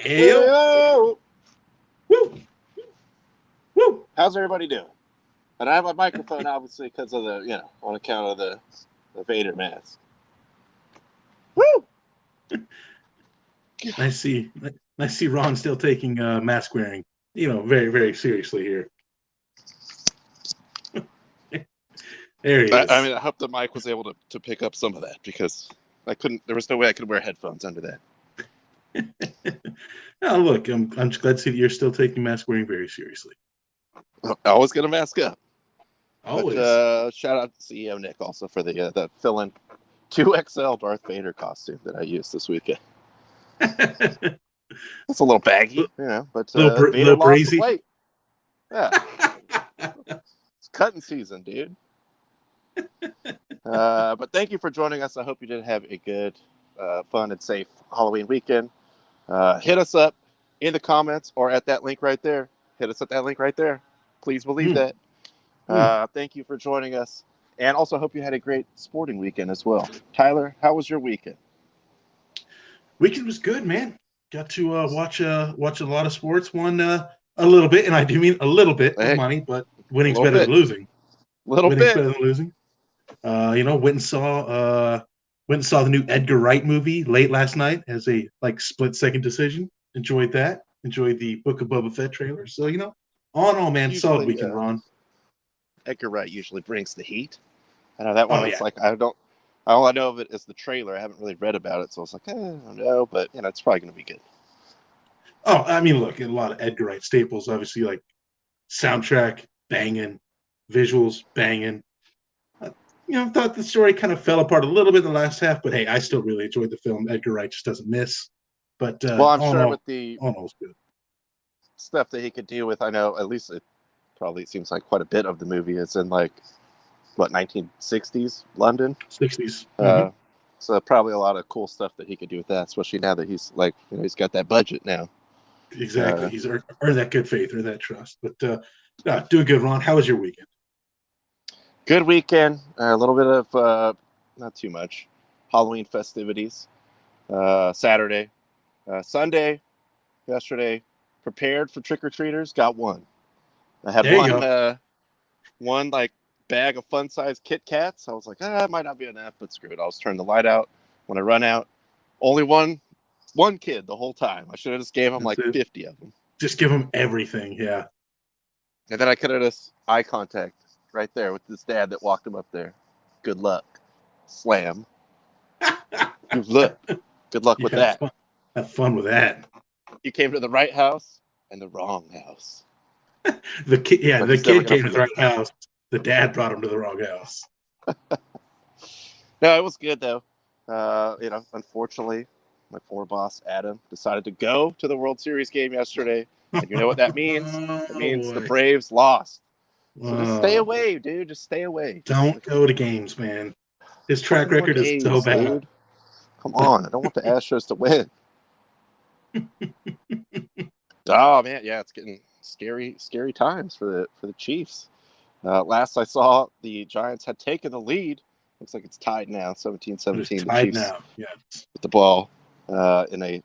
Hey-o. Woo! Woo! How's everybody doing? And I have a microphone, obviously, because of the, on account of the Vader mask. Woo! I see Ron still taking mask wearing, very, very seriously here. There he is. I mean, I hope the mic was able to pick up some of that because there was no way I could wear headphones under that. Oh, look, I'm glad to see that you're still taking mask wearing very seriously. I always going to mask up. Always. But, shout out to CEO Nick also for the fill-in 2XL Darth Vader costume that I used this weekend. It's a little baggy, but Vader lost some weight. Yeah. It's cutting season, dude. But thank you for joining us. I hope you did have a good, fun, and safe Halloween weekend. Hit us up in the comments or at that link right there. Hit us at that link right there. Please believe that. Thank you for joining us. And also hope you had a great sporting weekend as well. Tyler, how was your weekend? Weekend was good, man. Got to watch a lot of sports. Won a little bit, and I do mean a little bit of money, but winning's better than losing. Winning's better than losing. Went and saw the new Edgar Wright movie late last night as a split-second decision. Enjoyed that. Enjoyed the Book of Boba Fett trailer. So, all in all, man, solid weekend, Ron. Edgar Wright usually brings the heat. I know that one was all I know of it is the trailer. I haven't really read about it, so I was like, I don't know, but it's probably going to be good. Oh, I mean, look, a lot of Edgar Wright staples, obviously, like soundtrack, banging, visuals, banging. Thought the story kind of fell apart a little bit in the last half, but hey, I still really enjoyed the film. Edgar Wright just doesn't miss. But I'm sure with the good stuff that he could do with, I know at least it probably seems like quite a bit of the movie is in 1960s London. 60s. So probably a lot of cool stuff that he could do with that, especially now that he's he's got that budget now. Exactly. He's earned that good faith or that trust. But doing good, Ron. How was your weekend? Good weekend. A little bit of not too much Halloween festivities. Saturday, Sunday, yesterday. Prepared for trick-or-treaters. Got one. I had one bag of fun-sized Kit Kats. I was like, it might not be enough, but screw it. I'll just turn the light out when I run out. Only one kid the whole time. I should have just gave him 50 of them. Just give him everything, yeah. And then I could have just eye contact right there with this dad that walked him up there. Good luck. Slam. Good luck with that. Have fun with that. You came to the right house and the wrong house. the kid came to the right house. The dad brought him to the wrong house. No, it was good though. Unfortunately, my former boss Adam decided to go to the World Series game yesterday, and you know what that means? It means the Braves lost. So just stay away, dude. Just stay away. Don't go to games, man. His track record is so bad. Dude. Come on, I don't want the Astros to win. Oh man, yeah, it's getting scary times for the Chiefs. Last I saw, the Giants had taken the lead. Looks like it's tied now, 17-17. The Chiefs now, yeah. With the ball it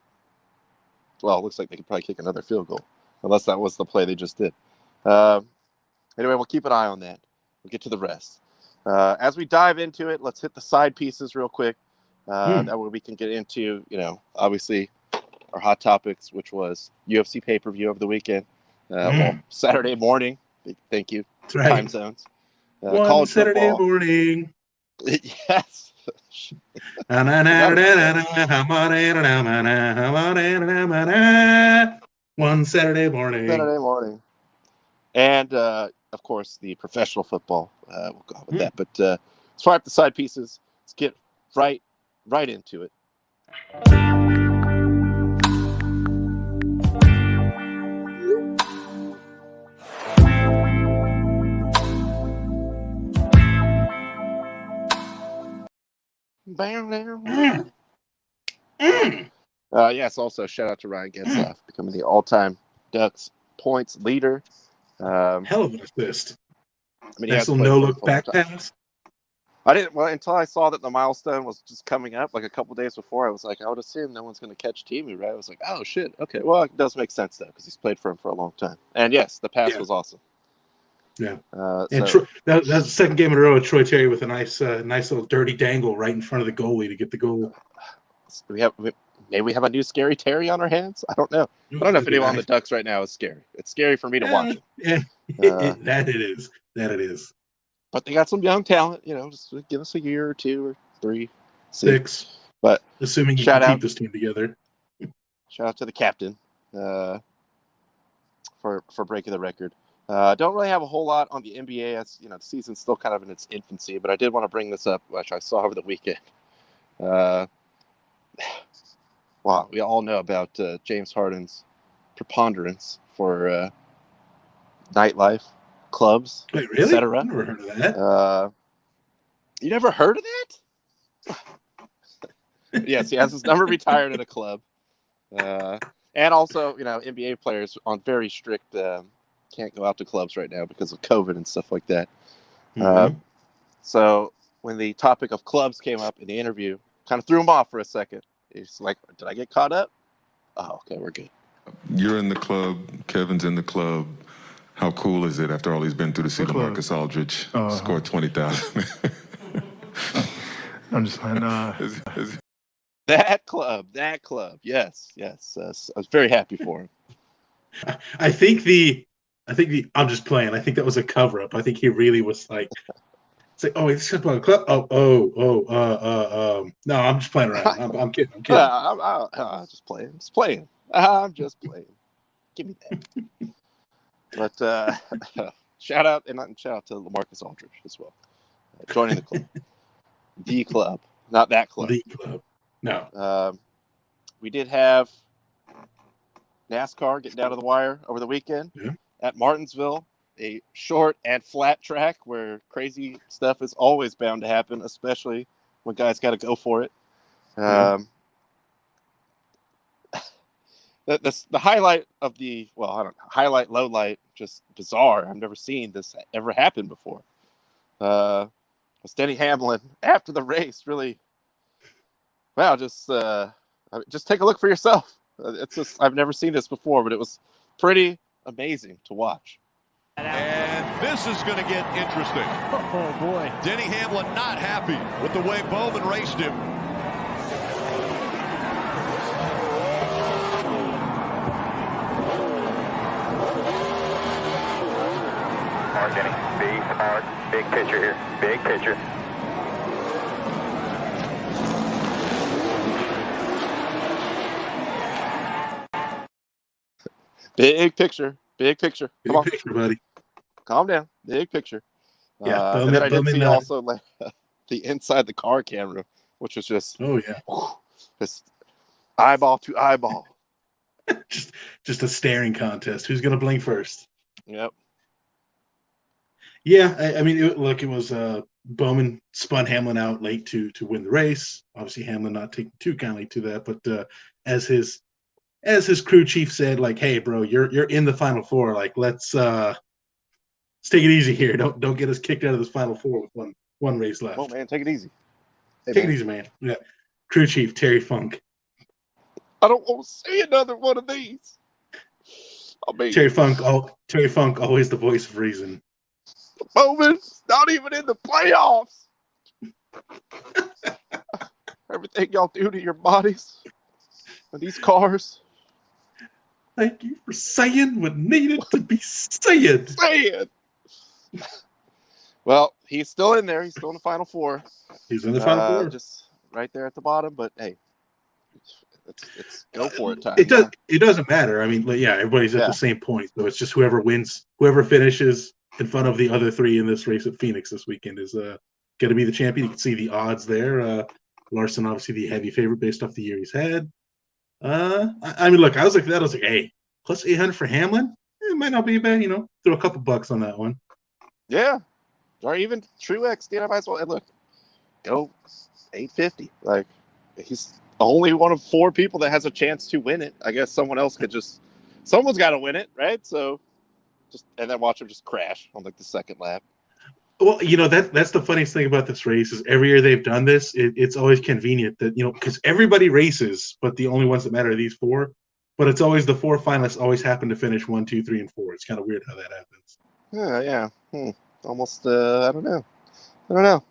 looks like they could probably kick another field goal, unless that was the play they just did. Anyway, we'll keep an eye on that. We'll get to the rest. As we dive into it, let's hit the side pieces real quick. That way we can get into, obviously our hot topics, which was UFC pay-per-view over the weekend. Saturday morning. Thank you. That's right. Time zones. One Saturday morning. Yes. One Saturday morning. And, of course, the professional football. We'll go with that. But let's fire up the side pieces. Let's get right into it. Yes, also shout out to Ryan Getzlaff, becoming the all-time Ducks points leader. Hell of an assist. I mean, nice little no-look back pass. I didn't. Well, until I saw that the milestone was just coming up, like a couple days before, I was like, I would assume no one's going to catch Timu, right? I was like, oh shit, okay. Well, it does make sense though, because he's played for him for a long time. And yes, the pass was awesome. Yeah. And so, that's the second game in a row. Troy Terry with a nice little dirty dangle right in front of the goalie to get the goal. Maybe we have a new scary Terry on our hands. I don't know. I don't know if anyone on the Ducks right now is scary. It's scary for me to watch it. Yeah, that it is. That it is. But they got some young talent. Just give us a year or 2 or 3, 6. But assuming you can keep this team together. Shout out to the captain for breaking the record. Don't really have a whole lot on the NBA. As the season's still kind of in its infancy, but I did want to bring this up, which I saw over the weekend. Wow, we all know about James Harden's preponderance for nightlife, clubs, Wait, really? etc. I never heard of that. You never heard of that? Yes, he has his number retired at a club. And also, NBA players on very strict can't go out to clubs right now because of COVID and stuff like that. So when the topic of clubs came up in the interview, kind of threw him off for a second. He's like, did I get caught up? Oh, okay, we're good. You're in the club. Kevin's in the club. How cool is it after all he's been through to see LaMarcus Aldridge score 20,000? I'm just playing. That club. Yes. I was very happy for him. I think I'm just playing. I think that was a cover up. I think he really was like, it's like, oh, wait, this is a club. No, I'm just playing around. I'm kidding. I'm just playing. I'm just playing. Give me that. But shout out to LaMarcus Aldridge as well, joining the club. The club, not that club. The club. No. We did have NASCAR getting down to the wire over the weekend at Martinsville, a short and flat track where crazy stuff is always bound to happen, especially when guys got to go for it. The highlight of highlight, low light, just bizarre. I've never seen this ever happen before. Was Denny Hamlin after the race really? Wow, just take a look for yourself. It's just I've never seen this before, but it was pretty amazing to watch. And this is going to get interesting. Oh boy, Denny Hamlin not happy with the way Bowman raced him. Hard, Denny. Big, hard. Big picture here. Big picture. Big picture. Come on, picture, buddy. Calm down. Big picture. Yeah. And then I did see also like the inside the car camera, which was just just eyeball to eyeball. just a staring contest. Who's gonna blink first? Yep. Yeah, I mean, it was Bowman spun Hamlin out late to win the race. Obviously, Hamlin not taking too kindly to that, but as his crew chief said, like, hey, bro, you're in the Final Four. Like, let's take it easy here. Don't get us kicked out of this Final Four with one race left. Oh man, take it easy. Hey, take it easy, man. Yeah. Crew chief Terry Funk. I don't want to see another one of these. Terry Funk, always the voice of reason. Bowman's not even in the playoffs. Everything y'all do to your bodies with these cars. Thank you for saying what needed to be said. Well, he's still in there. He's still in the Final Four. He's in the Final Four. Just right there at the bottom. But hey, it's go for it time. It doesn't matter. I mean, yeah, everybody's at the same point. So it's just whoever wins, whoever finishes in front of the other three in this race at Phoenix this weekend is going to be the champion. You can see the odds there. Larson, obviously, the heavy favorite based off the year he's had. I mean, look, I was like, hey, plus 800 for Hamlin. It might not be bad, throw a couple bucks on that one. Yeah. Or even Truex, might as well. And look, go 850. Like, he's only one of 4 people that has a chance to win it. I guess someone's got to win it, right? So and then watch him just crash on like the second lap. Well, that's the funniest thing about this race is every year they've done this, it's always convenient that because everybody races, but the only ones that matter are these four. But it's always the four finalists always happen to finish 1, 2, 3, and 4. It's kind of weird how that happens. Yeah. Almost. I don't know.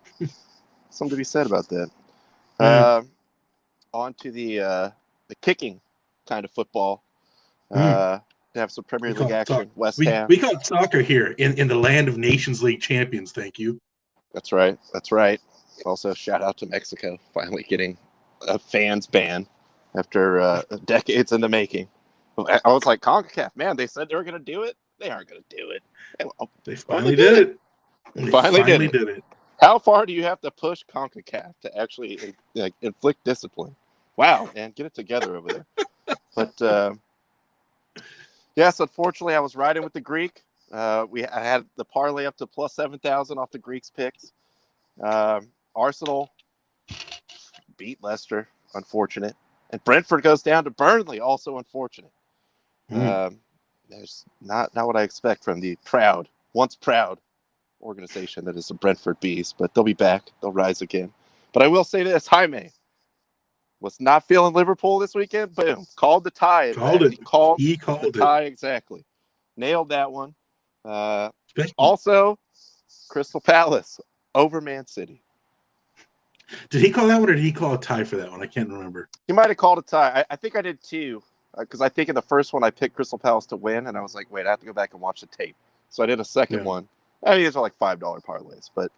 Something to be said about that. On to the kicking kind of football. To have some Premier League action. West Ham. We call it soccer here in the land of Nations League champions. Thank you. That's right. Also, shout out to Mexico finally getting a fans ban after decades in the making. I was like, CONCACAF, man, they said they were going to do it. They aren't going to do it. They finally did it. They finally did it. How far do you have to push CONCACAF to actually inflict discipline? Wow, man, get it together over there. But yes, unfortunately, I was riding with the Greek. I had the parlay up to plus 7,000 off the Greeks picks. Arsenal beat Leicester, unfortunate, and Brentford goes down to Burnley, also unfortunate. There's not what I expect from the once proud organization that is the Brentford Bees, but they'll be back. They'll rise again. But I will say this: Jaime was not feeling Liverpool this weekend. Boom, called the tie. He called the tie exactly. Nailed that one. Also, Crystal Palace over Man City. Did he call that one, or did he call a tie for that one? I can't remember. He might have called a tie. I think I did too, because I think in the first one I picked Crystal Palace to win, and I was like, wait, I have to go back and watch the tape. So I did a second one. I mean, these are like $5 parlays, but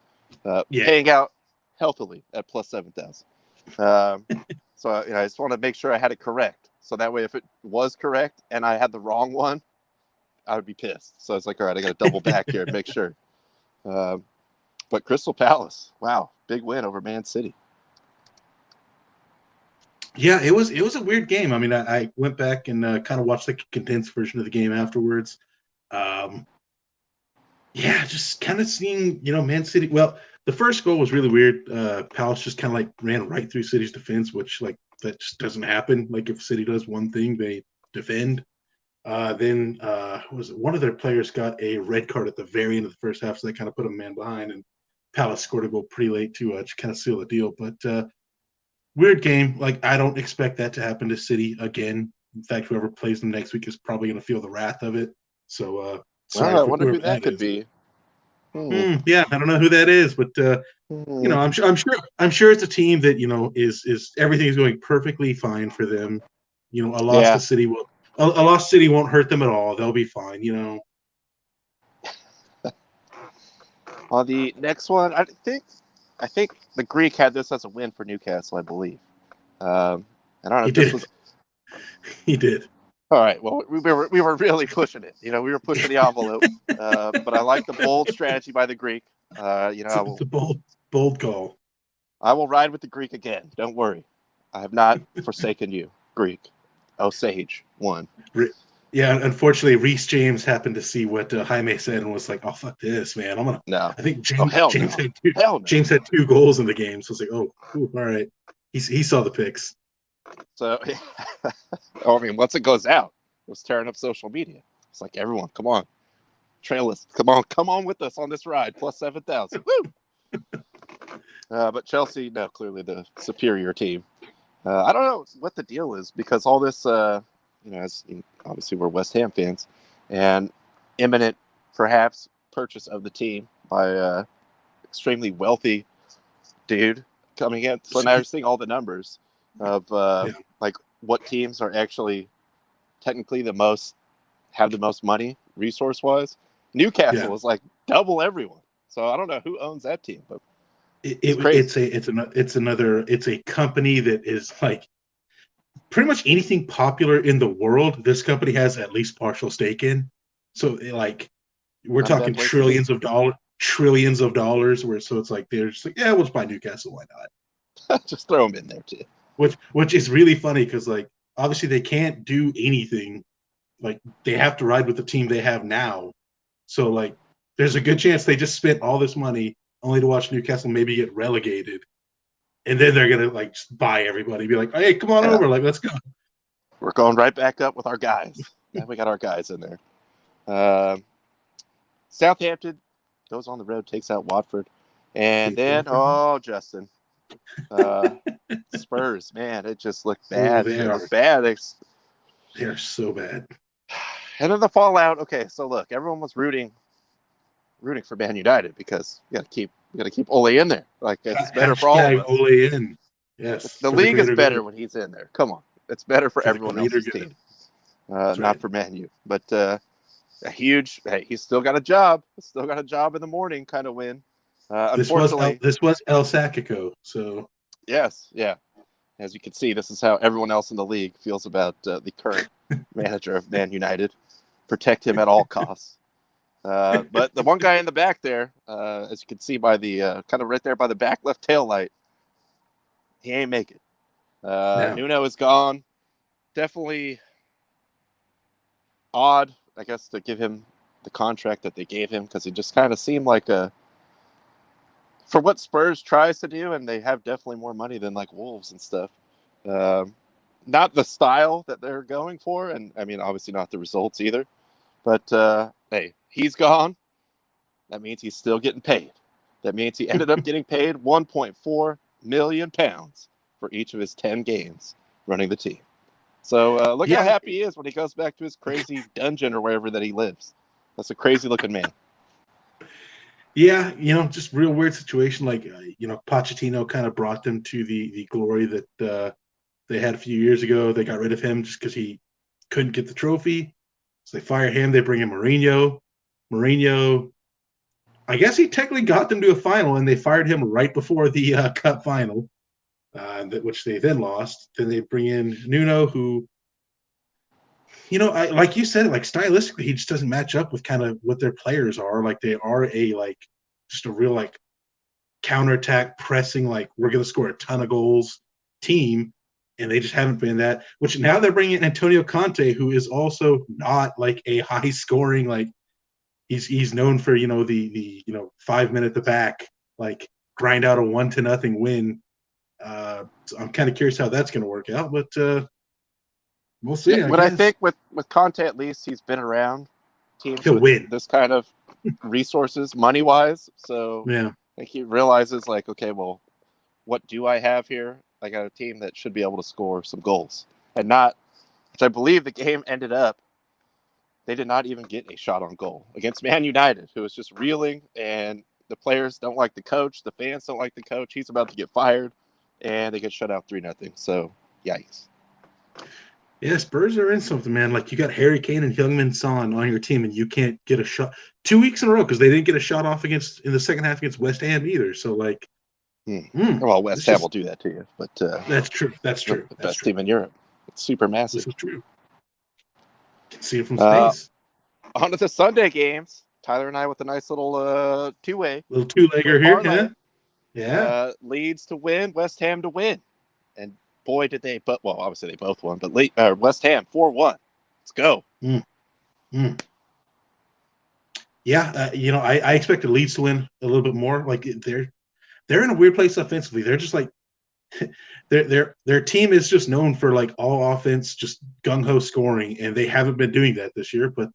paying out healthily at plus 7,000. So I just want to make sure I had it correct. So that way, if it was correct and I had the wrong one, I would be pissed. So it's like, all right, I got to double back here and make sure. But Crystal Palace, wow, big win over Man City. Yeah, it was a weird game. I mean, I went back and kind of watched the condensed version of the game afterwards. Just kind of seeing, Man City. Well, the first goal was really weird. Palace just kind of ran right through City's defense, which that just doesn't happen. Like if City does one thing, they defend. Then one of their players got a red card at the very end of the first half, so they kind of put a man behind, and Palace scored a goal pretty late to kind of seal the deal. But weird game. I don't expect that to happen to City again. In fact, whoever plays them next week is probably going to feel the wrath of it. So, sorry. I wonder who that could be. Yeah, I don't know who that is, but I'm sure it's a team that is everything is going perfectly fine for them. A loss to City a lost City won't hurt them at all. They'll be fine. On the next one, I think the Greek had this as a win for Newcastle, I believe. I don't know. He did. All right. Well, we were really pushing it. We were pushing the envelope. But I like the bold strategy by the Greek. It's a bold call. I will ride with the Greek again. Don't worry. I have not forsaken you, Greek. Oh, Sage won. Yeah, unfortunately, Reece James happened to see what Jaime said and was like, "Oh, fuck this, man! I'm gonna." No. I think James had 2 goals in the game, so it's like, "Oh, all right." He saw the picks. So, I mean, once it goes out, it was tearing up social media. It's like, everyone, come on, trail us, come on with us on this ride, plus 7,000. Woo! But Chelsea, no, clearly the superior team. I don't know what the deal is, because all this, obviously we're West Ham fans, and imminent, perhaps, purchase of the team by a extremely wealthy dude coming in. So now you're seeing all the numbers of what teams are actually technically have the most money resource wise. Newcastle is double everyone. So I don't know who owns that team, but it's a company that is pretty much anything popular in the world. This company has at least partial stake in. So we're talking trillions of dollars. Where so it's they're just we'll just buy Newcastle. Why not? Just throw them in there too. Which is really funny because obviously they can't do anything. They have to ride with the team they have now. So there's a good chance they just spent all this money only to watch Newcastle maybe get relegated, and then they're gonna just buy everybody. Be like, hey, come on over, let's go. We're going right back up with our guys. We got our guys in there. Southampton goes on the road, takes out Watford. And then, Justin, Spurs, man, it just looked bad. They are bad. They are so bad. And then the fallout. Okay, so look, everyone was rooting for Man United because you got to keep Ole in there. Like it's better for all of us. Ole in. Yes. The league is better when he's in there. Come on, it's better for everyone else's team, not for Man U. But a huge. Hey, he's still got a job. Still got a job in the morning, kind of win. Unfortunately, this was El Sacico. So yes, yeah. As you can see, this is how everyone else in the league feels about the current manager of Man United. Protect him at all costs. But the one guy in the back there, as you can see by the kind of right there by the back left tail light, he ain't make it. Nuno is gone. Definitely odd, I guess, to give him the contract that they gave him because it just kind of seemed like for what Spurs tries to do, and they have definitely more money than like Wolves and stuff. Not the style that they're going for, and I mean, obviously not the results either. But hey, he's gone. That means he's still getting paid. That means he ended up getting paid £1.4 million for each of his 10 games running the team. So look how happy he is when he goes back to his crazy dungeon or wherever that he lives. That's a crazy looking man. Yeah, just real weird situation. Like, Pochettino kind of brought them to the glory that they had a few years ago. They got rid of him just because he couldn't get the trophy. So they fire him. They bring in Mourinho. Mourinho, I guess he technically got them to a final, and they fired him right before the cup final, which they then lost. Then they bring in Nuno, who, like you said, like stylistically, he just doesn't match up with kind of what their players are. Like they are just a real like counterattack pressing, like we're going to score a ton of goals team, and they just haven't been that. Which now they're bringing in Antonio Conte, who is also not like a high scoring, like he's known for the 5 minute at the back, like grind out a 1-0 win. So I'm kind of curious how that's going to work out, but we'll see. Yeah, I think with Conte, at least he's been around teams He'll with win. this kind of resources money wise. So yeah, I think he realizes like, okay, well, what do I have here? I got a team that should be able to score some goals and not, which I believe the game ended up. They did not even get a shot on goal against Man United, who was just reeling, and the players don't like the coach. The fans don't like the coach. He's about to get fired, and they get shut out 3-0. So, yikes. Yeah, Spurs are in something, man. Like you got Harry Kane and Heung-min Son on your team, and you can't get a shot 2 weeks in a row because they didn't get a shot off in the second half against West Ham either. So, like, well, West Ham will do that to you, but that's true. That's true. The best team in Europe. It's super massive. This is true. Can see it from space. On to the Sunday games. Tyler and I with a nice little two-way. Little two-legger here, yeah. Leeds to win, West Ham to win. And boy, did they, but well, obviously they both won, but West Ham 4-1. Let's go. Yeah, I expected Leeds to win a little bit more. Like they're in a weird place offensively. They're just like their team is just known for like all offense, just gung-ho scoring, and they haven't been doing that this year. But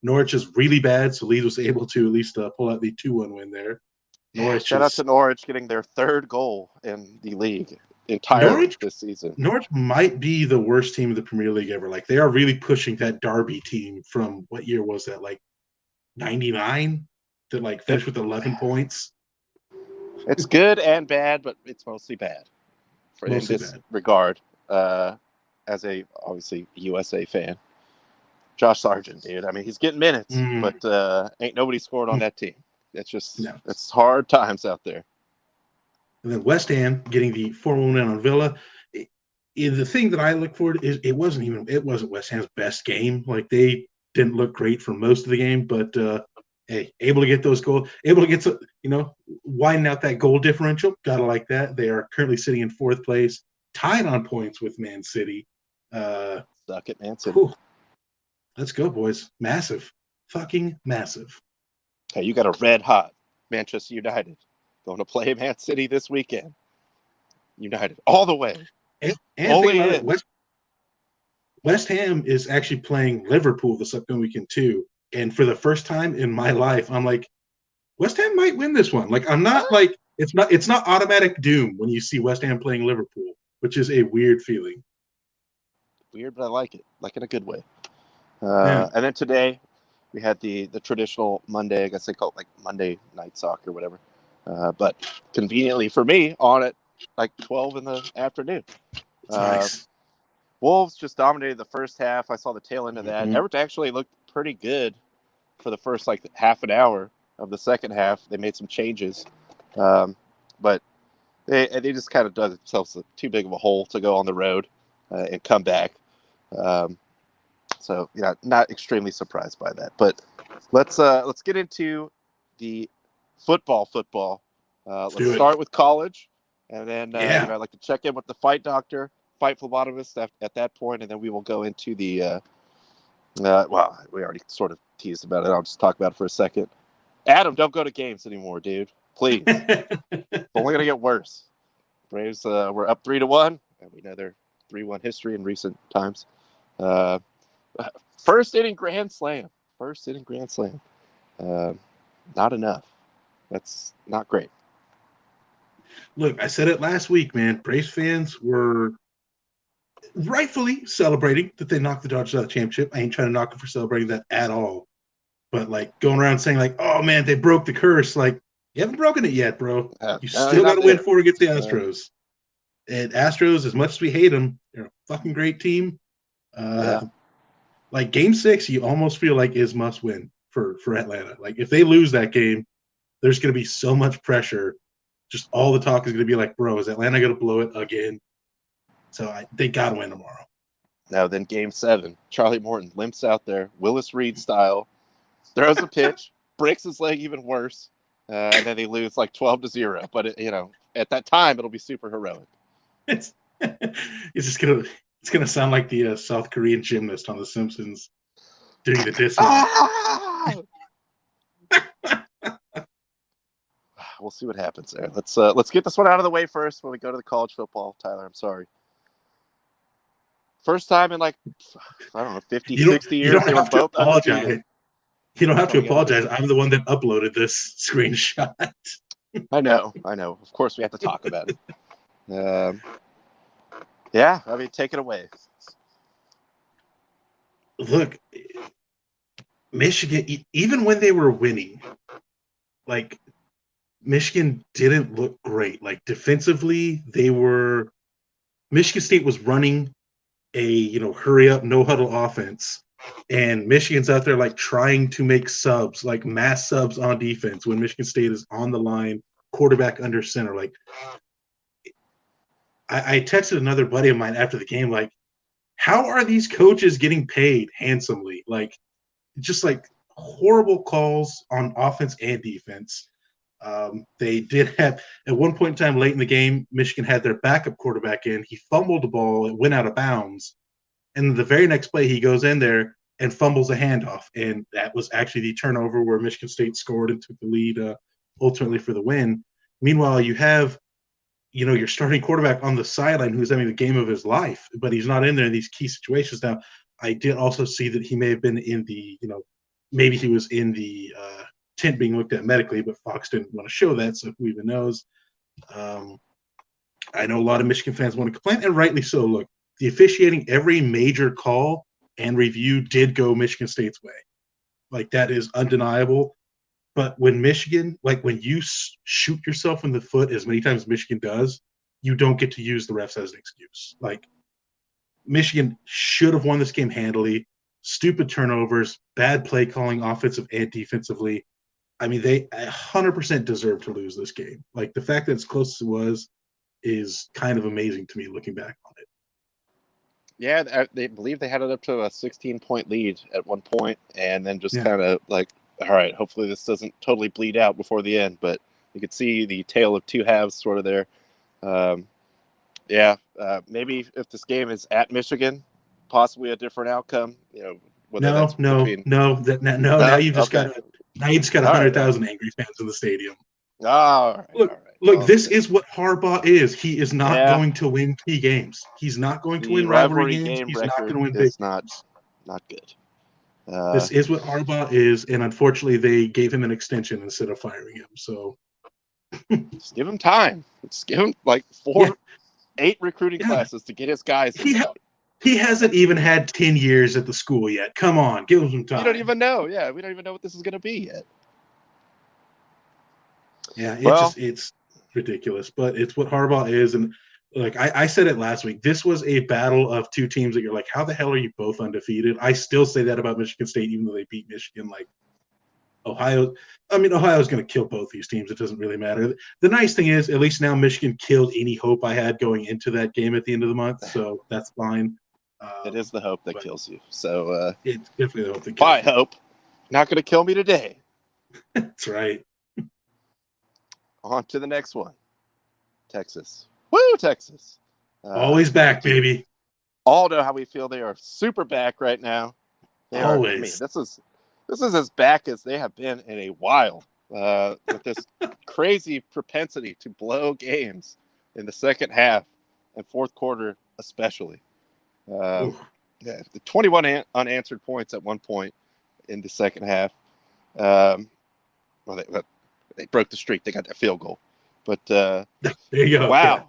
Norwich is really bad, so Leeds was able to at least pull out the 2-1 win there. Shout out to Norwich getting their third goal in the league entirely this season. Norwich might be the worst team in the Premier League ever. Like they are really pushing that Derby team from what year was that? Like 99 to like finish with 11 points. It's good and bad, but it's mostly bad. In this regard, as a obviously USA fan, Josh Sargent, dude. I mean, he's getting minutes, but ain't nobody scored on that team. It's just it's hard times out there. And then West Ham getting the 4-1 win on Villa. The thing that I look forward to is it wasn't West Ham's best game. Like they didn't look great for most of the game, but hey, able to get those goals, able to get to, widen out that goal differential. Gotta like that. They are currently sitting in 4th place, tied on points with Man City. Suck it, Man City. Whew. Let's go, boys. Massive. Fucking massive. Hey, you got a red hot Manchester United going to play Man City this weekend. United all the way. And West Ham is actually playing Liverpool this upcoming weekend too. And for the first time in my life, I'm like, West Ham might win this one. Like, I'm not like it's not automatic doom when you see West Ham playing Liverpool, which is a weird feeling. Weird, but I like it in a good way. And then today we had the traditional Monday, I guess they call it like Monday night soccer or whatever. But conveniently for me, on at like 12 in the afternoon. Nice. Wolves just dominated the first half. I saw the tail end of that. Everton actually looked pretty good for the first like half an hour of the second half. They made some changes, but they just kind of dug themselves too big of a hole to go on the road and come back. So yeah, not extremely surprised by that. But let's get into the football. Let's start with college, and then I'd like to check in with the fight doctor. Fight phlebotomist at that point, and then we will go into the well, we already sort of teased about it. I'll just talk about it for a second. Adam, don't go to games anymore, dude. Please. It's only going to get worse. Braves were up 3-1, and we know their 3-1 history in recent times. First inning grand slam. Not enough. That's not great. Look, I said it last week, man. Braves fans were rightfully celebrating that they knocked the Dodgers out of the championship. I ain't trying to knock them for celebrating that at all. But, like, going around saying, like, oh, man, they broke the curse. Like, you haven't broken it yet, bro. You still got to win 4 against the Astros. And Astros, as much as we hate them, they're a fucking great team. Like, Game 6, you almost feel like is must win for Atlanta. Like, if they lose that game, there's going to be so much pressure. Just all the talk is going to be like, bro, is Atlanta going to blow it again? So they got to win tomorrow. Now then, Game 7, Charlie Morton limps out there, Willis Reed style, throws a pitch, breaks his leg even worse, and then they lose like 12-0. But at that time, it'll be super heroic. It's gonna sound like the South Korean gymnast on The Simpsons doing the disc. We'll see what happens there. Let's get this one out of the way first when we go to the college football. Tyler, I'm sorry. First time in 50, 60 years. You don't have to apologize. You don't have to apologize. I'm the one that uploaded this screenshot. I know. Of course, we have to talk about it. Yeah, I mean, take it away. Look, Michigan, even when they were winning, like, Michigan didn't look great. Like, defensively, Michigan State was running a, hurry up, no huddle offense. And Michigan's out there, like, trying to make subs, like mass subs on defense when Michigan State is on the line, quarterback under center. Like, I texted another buddy of mine after the game, like, how are these coaches getting paid handsomely? Like, just like horrible calls on offense and defense. They did have, at one point in time late in the game, Michigan had their backup quarterback in. He fumbled the ball. It went out of bounds. And the very next play, he goes in there and fumbles a handoff. And that was actually the turnover where Michigan State scored and took the lead ultimately for the win. Meanwhile, you have, your starting quarterback on the sideline who's having the game of his life, but he's not in there in these key situations. Now, I did also see that he may have been in the, maybe he was in the tent being looked at medically, but Fox didn't want to show that, so who even knows? I know a lot of Michigan fans want to complain, and rightly so. Look, the officiating, every major call and review did go Michigan State's way. Like, that is undeniable. But when Michigan, like, when you shoot yourself in the foot as many times as Michigan does, you don't get to use the refs as an excuse. Like, Michigan should have won this game handily. Stupid turnovers, bad play calling, offensive and defensively. I mean, they 100% deserve to lose this game. Like, the fact that it's close as it was is kind of amazing to me looking back on it. Yeah, they believe they had it up to a 16-point lead at one point, and then just kind of like, all right, hopefully this doesn't totally bleed out before the end, but you could see the tale of two halves sort of there. Maybe if this game is at Michigan, possibly a different outcome. Now you just got 100,000 angry fans in the stadium. All right. Look, this is what Harbaugh is. He is not going to win key games. He's not going to win rivalry games. He's not going to win big. Not good. This is what Harbaugh is, and unfortunately, they gave him an extension instead of firing him. So just give him time. Just give him like 8 recruiting classes to get his guys. He hasn't even had 10 years at the school yet. Come on, give him some time. We don't even know. Yeah, we don't even know what this is going to be yet. Yeah, it's ridiculous, but it's what Harbaugh is. And like I said it last week, this was a battle of two teams that you're like, how the hell are you both undefeated? I still say that about Michigan State, even though they beat Michigan. Like Ohio's going to kill both these teams. It doesn't really matter. The nice thing is, at least now Michigan killed any hope I had going into that game at the end of the month, so that's fine. It is the hope that kills you. So it's definitely the hope that kills you. Hope. Not going to kill me today. That's right. On to the next one. Texas. Woo, Texas. Always back, baby. All know how we feel. They are super back right now. Always. This is as back as they have been in a while. With this crazy propensity to blow games in the second half and fourth quarter especially. The 21 unanswered points at one point in the second half. They broke the streak. They got that field goal. But there you go. Wow. Yeah.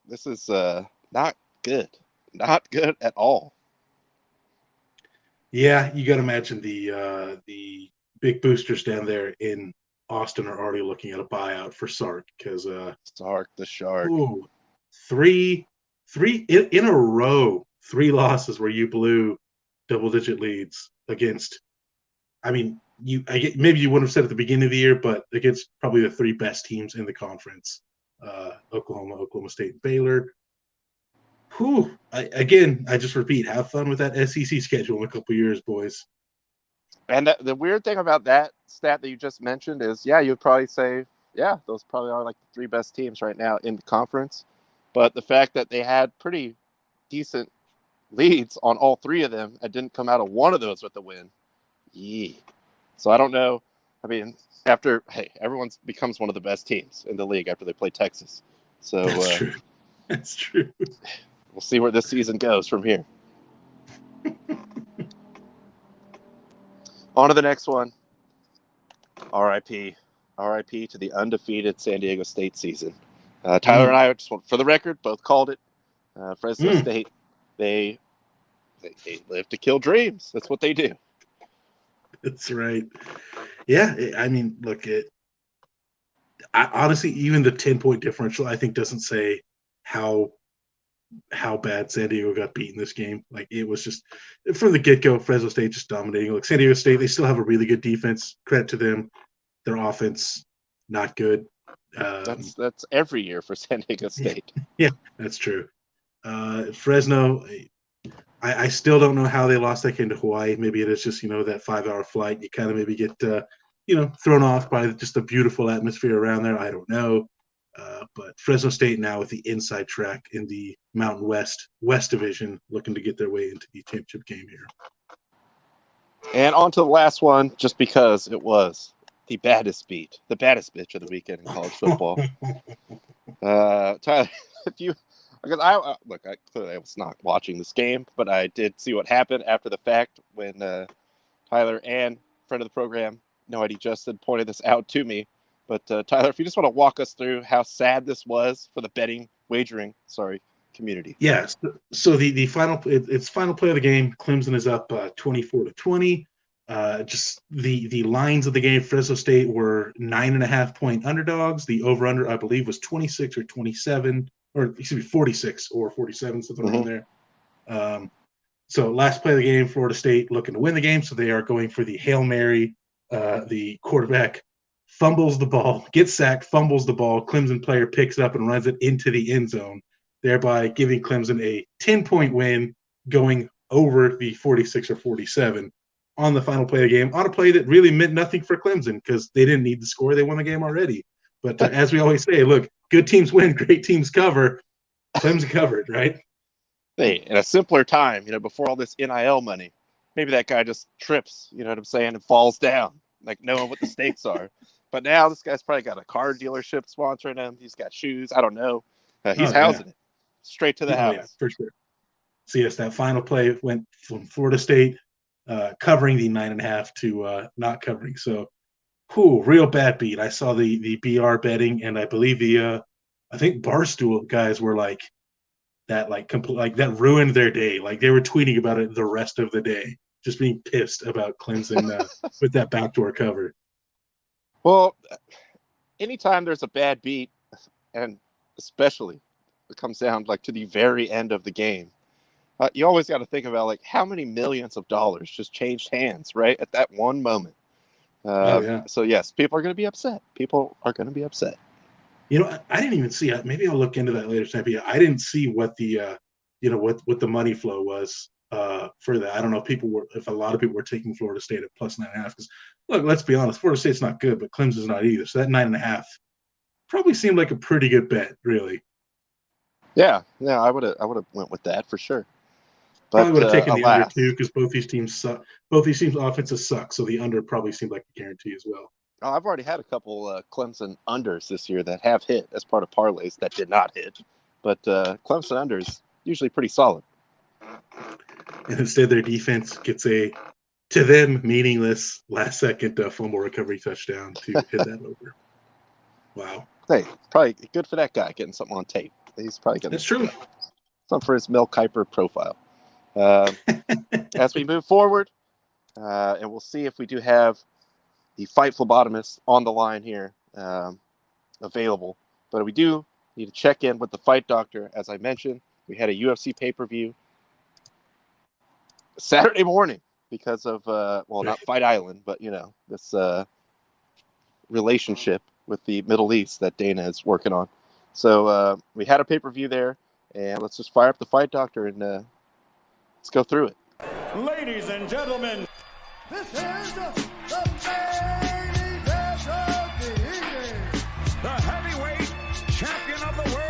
This is not good. Not good at all. Yeah, you got to imagine the big boosters down there in Austin are already looking at a buyout for Sark because Sark the Shark. Ooh, three in a row, 3 losses where you blew double-digit leads against. I mean, maybe you wouldn't have said at the beginning of the year, but against probably the 3 best teams in the conference: Oklahoma State, and Baylor. Whew. I just repeat, have fun with that SEC schedule in a couple years, boys. And the weird thing about that stat that you just mentioned is, you'd probably say, those probably are like the 3 best teams right now in the conference. But the fact that they had pretty decent leads on all 3 of them and didn't come out of one of those with a win. So I don't know. I mean, everyone becomes one of the best teams in the league after they play Texas. So that's true. That's true. We'll see where this season goes from here. On to the next one. RIP to the undefeated San Diego State season. Tyler and I, just for the record, both called it. Fresno State, they live to kill dreams. That's what they do. That's right. Yeah, I mean, look, honestly, even the 10-point differential, I think, doesn't say how bad San Diego got beat in this game. Like, it was just from the get-go, Fresno State just dominating. Like, San Diego State, they still have a really good defense. Credit to them. Their offense, not good. That's every year for San Diego State. Yeah, that's true. Fresno, I still don't know how they lost that game to Hawaii. Maybe it is just, that 5-hour flight. You kind of maybe get, thrown off by just the beautiful atmosphere around there. I don't know. But Fresno State now with the inside track in the Mountain West Division, looking to get their way into the championship game here. And on to the last one, just because it was the baddest bitch of the weekend in college football. Tyler, because I clearly was not watching this game, but I did see what happened after the fact when Tyler and friend of the program, No ID Justin, pointed this out to me. But Tyler, if you just want to walk us through how sad this was for the wagering community. Yes. So the final play of the game, Clemson is up 24-20. Just the lines of the game, Fresno State were 9.5-point underdogs. The over/under, I believe, was 26 or 27, or excuse me, 46 or 47, something around there. So last play of the game, Florida State looking to win the game, so they are going for the Hail Mary. The quarterback fumbles the ball, gets sacked, fumbles the ball. Clemson player picks it up and runs it into the end zone, thereby giving Clemson a 10-point win, going over the 46 or 47 on the final play of the game, on a play that really meant nothing for Clemson because they didn't need the score. They won the game already. But as we always say, look, good teams win, great teams cover. Clemson covered, right? Hey, in a simpler time, before all this NIL money, maybe that guy just trips, you know what I'm saying, and falls down, like knowing what the stakes are. But now this guy's probably got a car dealership sponsoring him. He's got shoes. I don't know. He's housing it straight to the house. Yeah, for sure. So, yes, that final play went from Florida State covering the 9.5 to not covering. So, real bad beat. I saw the BR betting, and I believe I think Barstool guys were like that, like that ruined their day. Like they were tweeting about it the rest of the day, just being pissed about Clemson with that backdoor cover. Well, anytime there's a bad beat, and especially it comes down like to the very end of the game, you always got to think about like how many millions of dollars just changed hands right at that one moment. So yes, people are going to be upset. People are going to be upset. You know, I didn't even see it. Maybe I'll look into that later tonight. But I didn't see what the what the money flow was for that. I don't know if a lot of people were taking Florida State at plus 9.5. Because look, let's be honest, Florida State's not good, but Clemson's not either. So that 9.5 probably seemed like a pretty good bet, really. Yeah, I would have went with that for sure. But probably would have taken the under too, because both these teams suck. Both these teams' offenses suck, so the under probably seemed like a guarantee as well. Oh, I've already had a couple Clemson unders this year that have hit as part of parlays that did not hit, but Clemson unders usually pretty solid. And instead, their defense gets a, to them, meaningless last-second fumble recovery touchdown to hit that over. Wow. Hey, probably good for that guy getting something on tape. He's probably getting that's true. Something for his Mel Kiper profile. As we move forward, and we'll see if we do have the Fight Phlebotomist on the line here available. But we do need to check in with the Fight Doctor. As I mentioned, we had a UFC pay-per-view Saturday morning because of, not Fight Island, but, this relationship with the Middle East that Dana is working on. So we had a pay-per-view there, and let's just fire up the Fight Doctor and let's go through it. Ladies and gentlemen, this is the main event of the evening. The heavyweight champion of the world.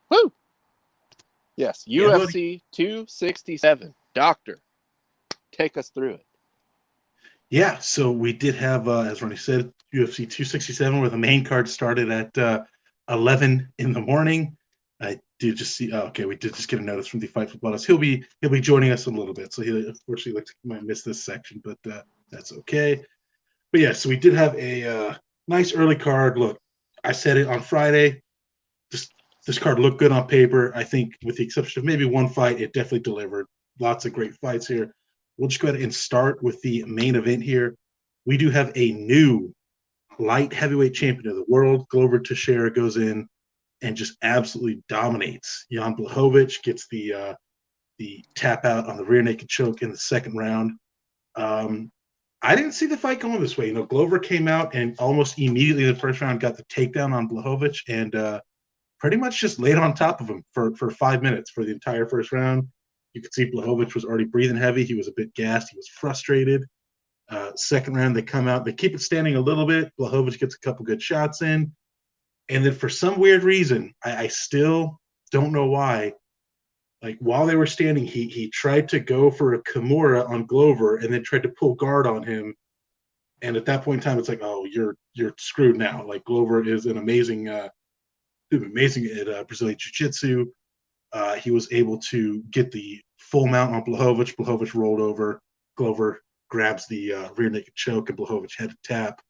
Woo! Yes, UFC 267. Doctor, take us through it. Yeah, so we did have, as Ronnie said, UFC 267, where the main card started at 11 in the morning. I did just see. We did just get a notice from the Fight Phlebotomist. He'll be joining us in a little bit, so he unfortunately might miss this section, but that's okay. But yeah, so we did have a nice early card. Look, I said it on Friday. This card looked good on paper. I think, with the exception of maybe one fight, it definitely delivered. Lots of great fights here. We'll just go ahead and start with the main event here. We do have a new light heavyweight champion of the world. Glover Teixeira goes in and just absolutely dominates. Jan Blachowicz gets the tap out on the rear naked choke in the second round. I didn't see the fight going this way. Glover came out and almost immediately in the first round got the takedown on Blachowicz and pretty much just laid on top of him for 5 minutes for the entire first round. You could see Blachowicz was already breathing heavy. He was a bit gassed. He was frustrated. Second round, they come out. They keep it standing a little bit. Blachowicz gets a couple good shots in. And then for some weird reason, I still don't know why, like while they were standing, he tried to go for a Kimura on Glover and then tried to pull guard on him. And at that point in time, it's like, oh, you're screwed now. Like Glover is an amazing at Brazilian Jiu-Jitsu. He was able to get the full mount on Blachowicz. Blachowicz rolled over. Glover grabs the rear naked choke, and Blachowicz had to tap.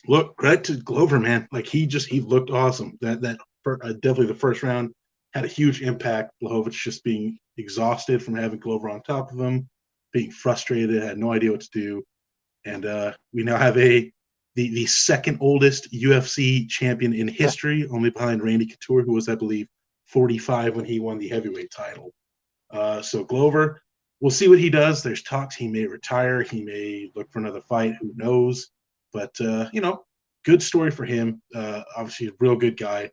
Look, credit to Glover, man. Like he looked awesome. That definitely the first round had a huge impact. Blachowicz just being exhausted from having Glover on top of him, being frustrated, had no idea what to do, and we now have the second oldest UFC champion in history, only behind Randy Couture, who was, I believe, 45 when he won the heavyweight title. So Glover, we'll see what he does. There's talks he may retire. He may look for another fight. Who knows? But, good story for him. Obviously, a real good guy.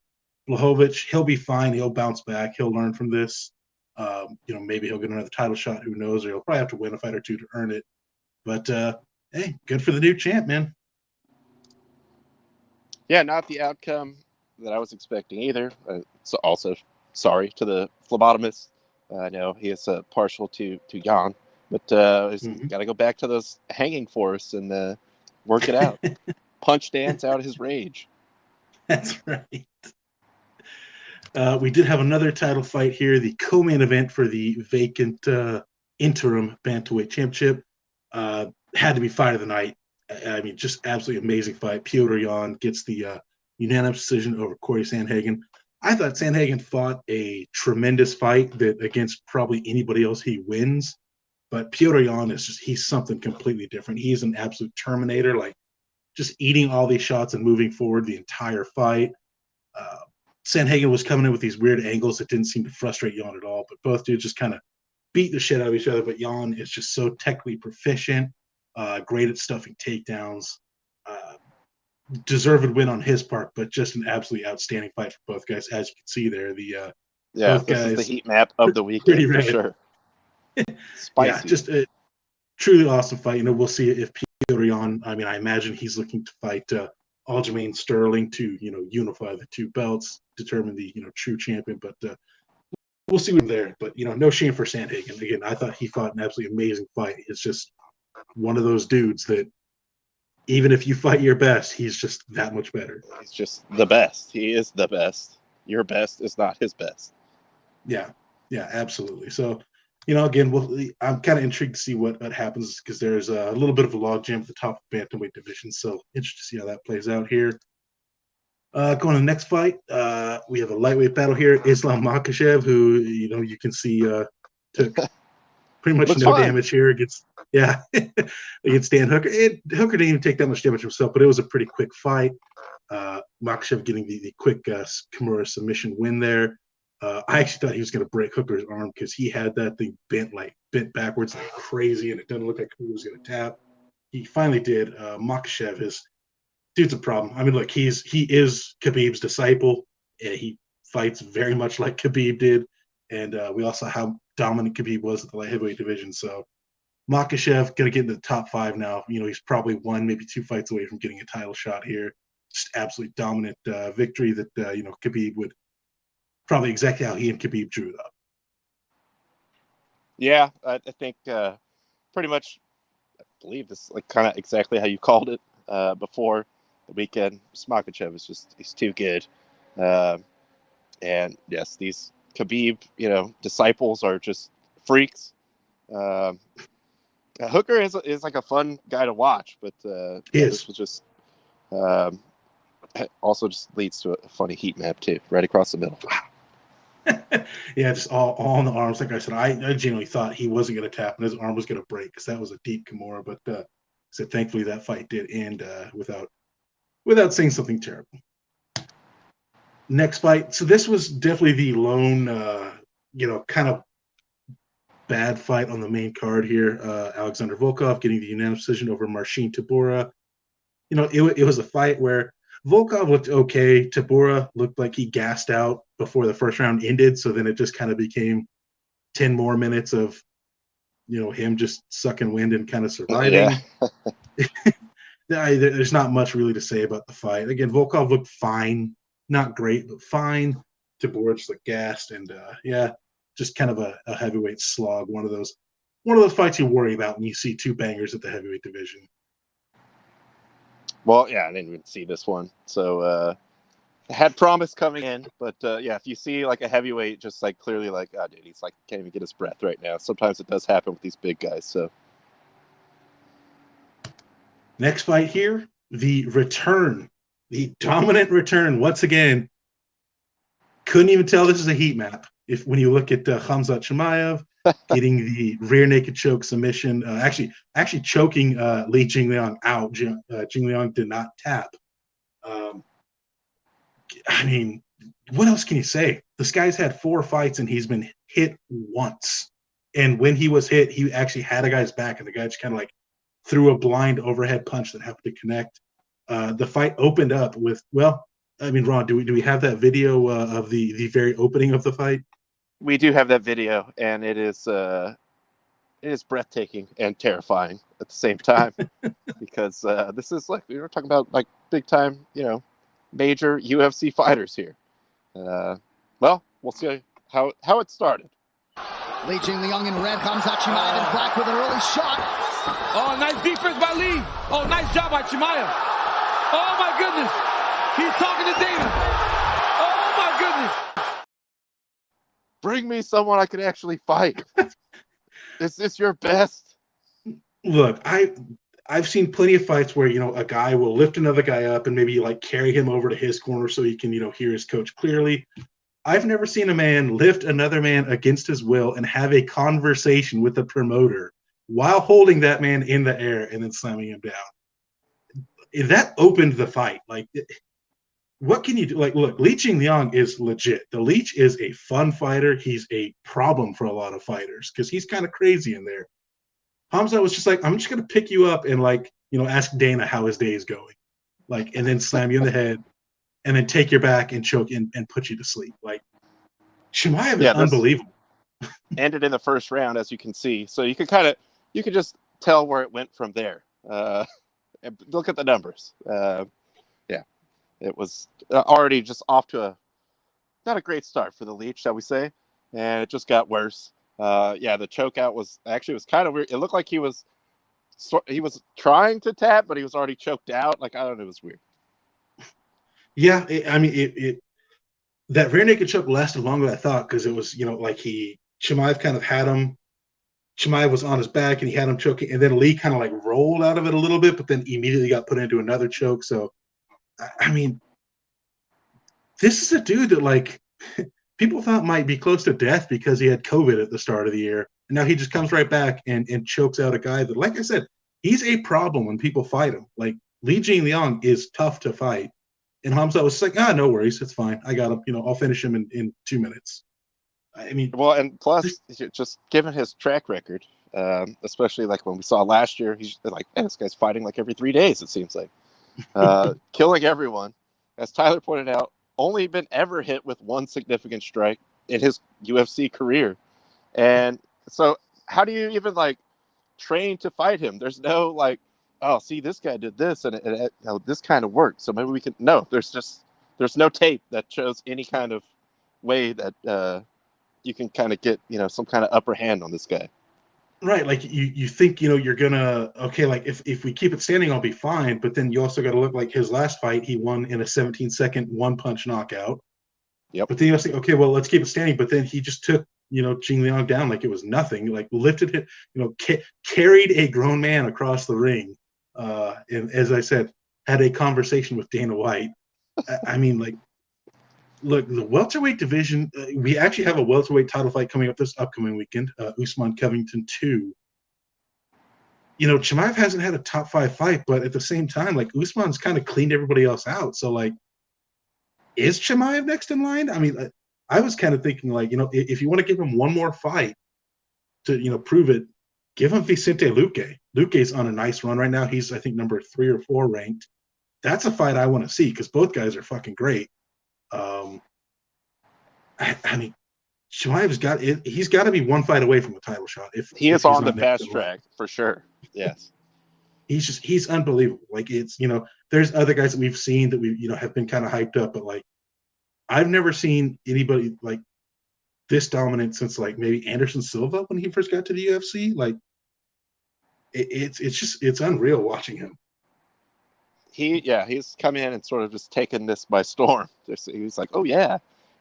Blachowicz, he'll be fine. He'll bounce back. He'll learn from this. Maybe he'll get another title shot. Who knows? Or he'll probably have to win a fight or two to earn it. But, hey, good for the new champ, man. Yeah, not the outcome that I was expecting either. So also, sorry to the phlebotomist. I know he is partial to Jan, but he's got to go back to those hanging forests and work it out. Punch dance out his rage. That's right. We did have another title fight here, the co-main event for the vacant interim bantamweight championship. Had to be fight of the night. I mean, just absolutely amazing fight. Petr Yan gets the unanimous decision over Corey Sandhagen. I thought Sandhagen fought a tremendous fight that against probably anybody else he wins. But Petr Yan he's something completely different. He's an absolute Terminator, like just eating all these shots and moving forward the entire fight. Sandhagen was coming in with these weird angles that didn't seem to frustrate Yan at all, but both dudes just kind of beat the shit out of each other. But Yan is just so technically proficient, great at stuffing takedowns. Deserved win on his part, but just an absolutely outstanding fight for both guys. As you can see there, both guys, is the heat map of the weekend for sure. Spicy. Yeah, just a truly awesome fight. We'll see if Petr Yan. I mean, I imagine he's looking to fight Aljamain Sterling to unify the two belts, determine the true champion. But we'll see him there. But no shame for Sandhagen. Again, I thought he fought an absolutely amazing fight. It's just one of those dudes that even if you fight your best, he's just that much better. He's just the best. He is the best. Your best is not his best. Yeah, absolutely. So, again, I'm kind of intrigued to see what happens because there's a little bit of a logjam at the top of the bantamweight division. So, interested to see how that plays out here. Going to the next fight, we have a lightweight battle here. Islam Makhachev, who you can see took pretty much no damage here against Dan Hooker. Hooker didn't even take that much damage himself, but it was a pretty quick fight. Makhachev getting the quick Kimura submission win there. I actually thought he was going to break Hooker's arm because he had that thing bent backwards like crazy, and it didn't look like he was going to tap. He finally did. Makhachev, dude's a problem. I mean, look, he is Khabib's disciple. He fights very much like Khabib did, and we all saw how dominant Khabib was at the light heavyweight division. So Makhachev going to get into the top 5 now. He's probably 1, maybe 2 fights away from getting a title shot here. Just absolutely dominant victory that Khabib would probably exactly how he and Khabib drew it up. Yeah, I think pretty much. I believe this is like kind of exactly how you called it before the weekend. Makhachev he's too good, and yes, these Khabib disciples are just freaks. Hooker is like a fun guy to watch, but this was just also just leads to a funny heat map too, right across the middle. Yeah, just all on the arms. Like I said, I genuinely thought he wasn't going to tap and his arm was going to break because that was a deep Kimura. But so thankfully that fight did end without saying something terrible. Next fight. So this was definitely the lone, kind of bad fight on the main card here. Alexander Volkov getting the unanimous decision over Marcin Tybura. It was a fight where Volkov looked okay. Tybura looked like he gassed out before the first round ended. So then it just kind of became 10 more minutes of, him just sucking wind and kind of surviving. Yeah. There's not much really to say about the fight. Again, Volkov looked fine. Not great, but fine. Tybura just looked gassed. And, just kind of a heavyweight slog. One of those fights you worry about when you see 2 bangers at the heavyweight division. Well, yeah, I didn't even see this one. So had promise coming in, but if you see like a heavyweight just like clearly like, oh, dude, he's like can't even get his breath right now. Sometimes it does happen with these big guys. So next fight here, the dominant return once again. Couldn't even tell this is a heat map. When you look at Khamzat Chimaev getting the rear naked choke submission, actually choking Li Jingliang out. Jingliang did not tap. I mean, what else can you say? This guy's had 4 fights and he's been hit once. And when he was hit, he actually had a guy's back, and the guy just kind of like threw a blind overhead punch that happened to connect. The fight opened up with, Ron, do we have that video of the very opening of the fight? We do have that video, and it is breathtaking and terrifying at the same time because this is like we were talking about like big time, major UFC fighters here. We'll see how it started. Li Jingliang in red, Khamzat Chimaev in black with an early shot. Oh, nice defense by Lee. Oh, nice job by Chimaev. Oh, my goodness. He's talking to Dana. Oh, my goodness. Bring me someone I can actually fight. Is this your best? Look, I've seen plenty of fights where, a guy will lift another guy up and maybe like carry him over to his corner so he can, hear his coach clearly. I've never seen a man lift another man against his will and have a conversation with the promoter while holding that man in the air and then slamming him down. That opened the fight. Like, what can you do? Like, look, Li Jingliang is legit. The Leech is a fun fighter. He's a problem for a lot of fighters because he's kind of crazy in there. Khamzat was just like, I'm just going to pick you up and, like, ask Dana how his day is going. Like, and then slam you in the head and then take your back and choke and put you to sleep. Like, Chimaev is unbelievable. Ended in the first round, as you can see. So you could just tell where it went from there. Look at the numbers. It was already just off to not a great start for the Leech, shall we say. And it just got worse. The choke out was kind of weird. It looked like he was trying to tap, but he was already choked out. Like, I don't know, it was weird. Yeah, that rear naked choke lasted longer than I thought because it was, Chimaev kind of had him. Chimaev was on his back and he had him choking, and then Lee kind of like rolled out of it a little bit, but then immediately got put into another choke. So, this is a dude that, like, people thought might be close to death because he had COVID at the start of the year. And now he just comes right back and chokes out a guy that, like I said, he's a problem when people fight him. Like, Li Jingliang is tough to fight. And Khamzat was like, no worries. It's fine. I got him. I'll finish him in 2 minutes. Well, and plus, just given his track record, especially like when we saw last year, he's like, this guy's fighting like every 3 days, it seems like. Killing everyone. As Tyler pointed out, only been ever hit with one significant strike in his UFC career. And so how do you even, like, train to fight him? There's no, like, oh, see, this guy did this and this kind of worked, so maybe we can. No, there's no tape that shows any kind of way that you can kind of get, some kind of upper hand on this guy. Right, like you think, you're gonna, okay, like if we keep it standing, I'll be fine. But then you also got to look like his last fight, he won in a 17-second one-punch knockout. Yep. But then you think, okay, well, let's keep it standing. But then he just took, Jingliang down like it was nothing. Like, lifted it, carried a grown man across the ring. And as I said, had a conversation with Dana White. Look, the welterweight division, we actually have a welterweight title fight coming up this upcoming weekend, Usman Covington 2. Chimaev hasn't had a top 5 fight, but at the same time, like, Usman's kind of cleaned everybody else out. So, like, is Chimaev next in line? I was kind of thinking, like, if you want to give him one more fight to, prove it, give him Vicente Luque. Luque's on a nice run right now. He's, I think, number 3 or 4 ranked. That's a fight I want to see because both guys are fucking great. Chimaev's got it. He's got to be one fight away from a title shot. If is on the fast track for sure. Yes, he's unbelievable. Like, it's, there's other guys that we've seen that we have been kind of hyped up, but, like, I've never seen anybody like this dominant since, like, maybe Anderson Silva when he first got to the UFC. Like, it's unreal watching him. He's come in and sort of just taken this by storm. He's like, oh yeah,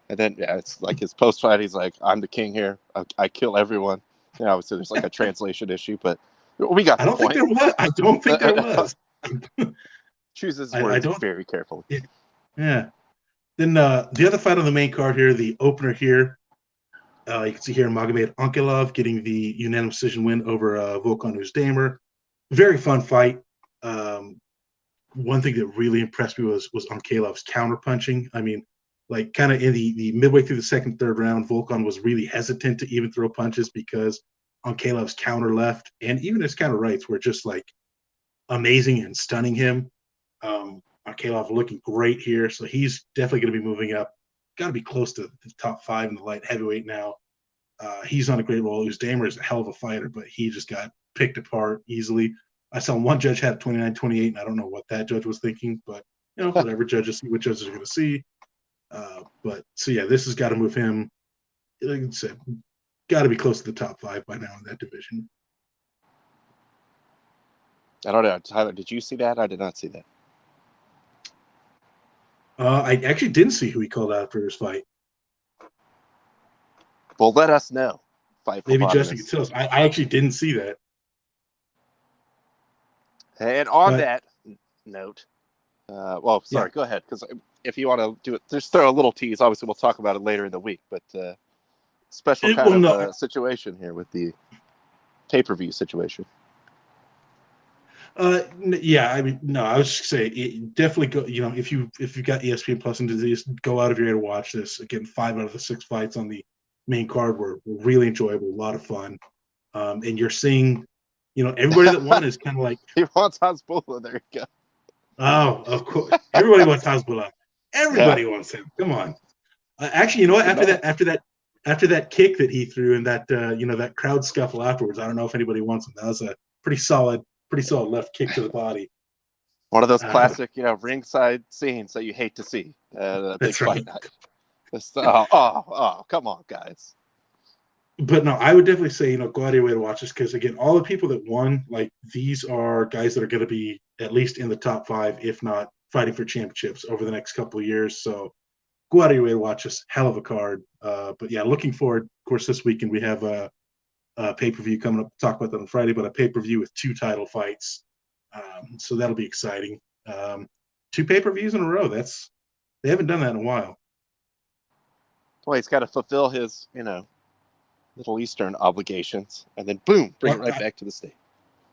and then it's like his post fight. He's like, I'm the king here. I kill everyone. Obviously there's like a translation issue, but we got. I don't think there was. Chooses words very carefully. Yeah. Then the other fight on the main card here, the opener here, you can see here Magomed Ankalaev getting the unanimous decision win over Volkan Oezdemir. Very fun fight. One thing that really impressed me was Ankalaev's counter punching. Like, kind of in the midway through the second, third round, Volkan was really hesitant to even throw punches because Ankalaev's counter left and even his counter rights were just, like, amazing and stunning him. Ankalaev looking great here, so he's definitely going to be moving up. Got to be close to the top 5 in the light heavyweight now. He's on a great roll. Oezdemir is a hell of a fighter, but he just got picked apart easily. I saw one judge had 29-28, and I don't know what that judge was thinking, but, whatever. Judges see what judges are going to see. This has got to move him. Like I said, got to be close to the top 5 by now in that division. I don't know. Tyler, did you see that? I did not see that. I actually didn't see who he called out for his fight. Well, let us know. Maybe Justin can tell us. I actually didn't see that. And on that note, go ahead, because if you want to do it, just throw a little tease. Obviously, we'll talk about it later in the week, but special situation here with the pay-per-view situation. I was just saying, definitely go. If you've got ESPN Plus and just go out of your way to watch this. Again, 5 out of the 6 fights on the main card were really enjoyable, a lot of fun, and you're seeing, everybody that won is kind of like he wants Hasbulla. There you go. Oh, of course, everybody wants Hasbulla. Everybody wants him. Come on. Actually, you know what? After that kick that he threw and that that crowd scuffle afterwards, I don't know if anybody wants him. That was a pretty solid left kick to the body. One of those classic, ringside scenes that you hate to see at a big fight night. Come on, guys. But no, I would definitely say, go out of your way to watch this because, again, all the people that won, like, these are guys that are going to be at least in the top 5, if not fighting for championships over the next couple of years. So go out of your way to watch this. Hell of a card. But yeah, looking forward. Of course, this weekend we have a pay-per-view coming up. We'll talk about that on Friday, but a pay-per-view with 2 title fights. So that'll be exciting. 2 pay-per-views in a row. They haven't done that in a while. Well, he's got to fulfill his, Middle Eastern obligations, and then boom, bring it right back to the state.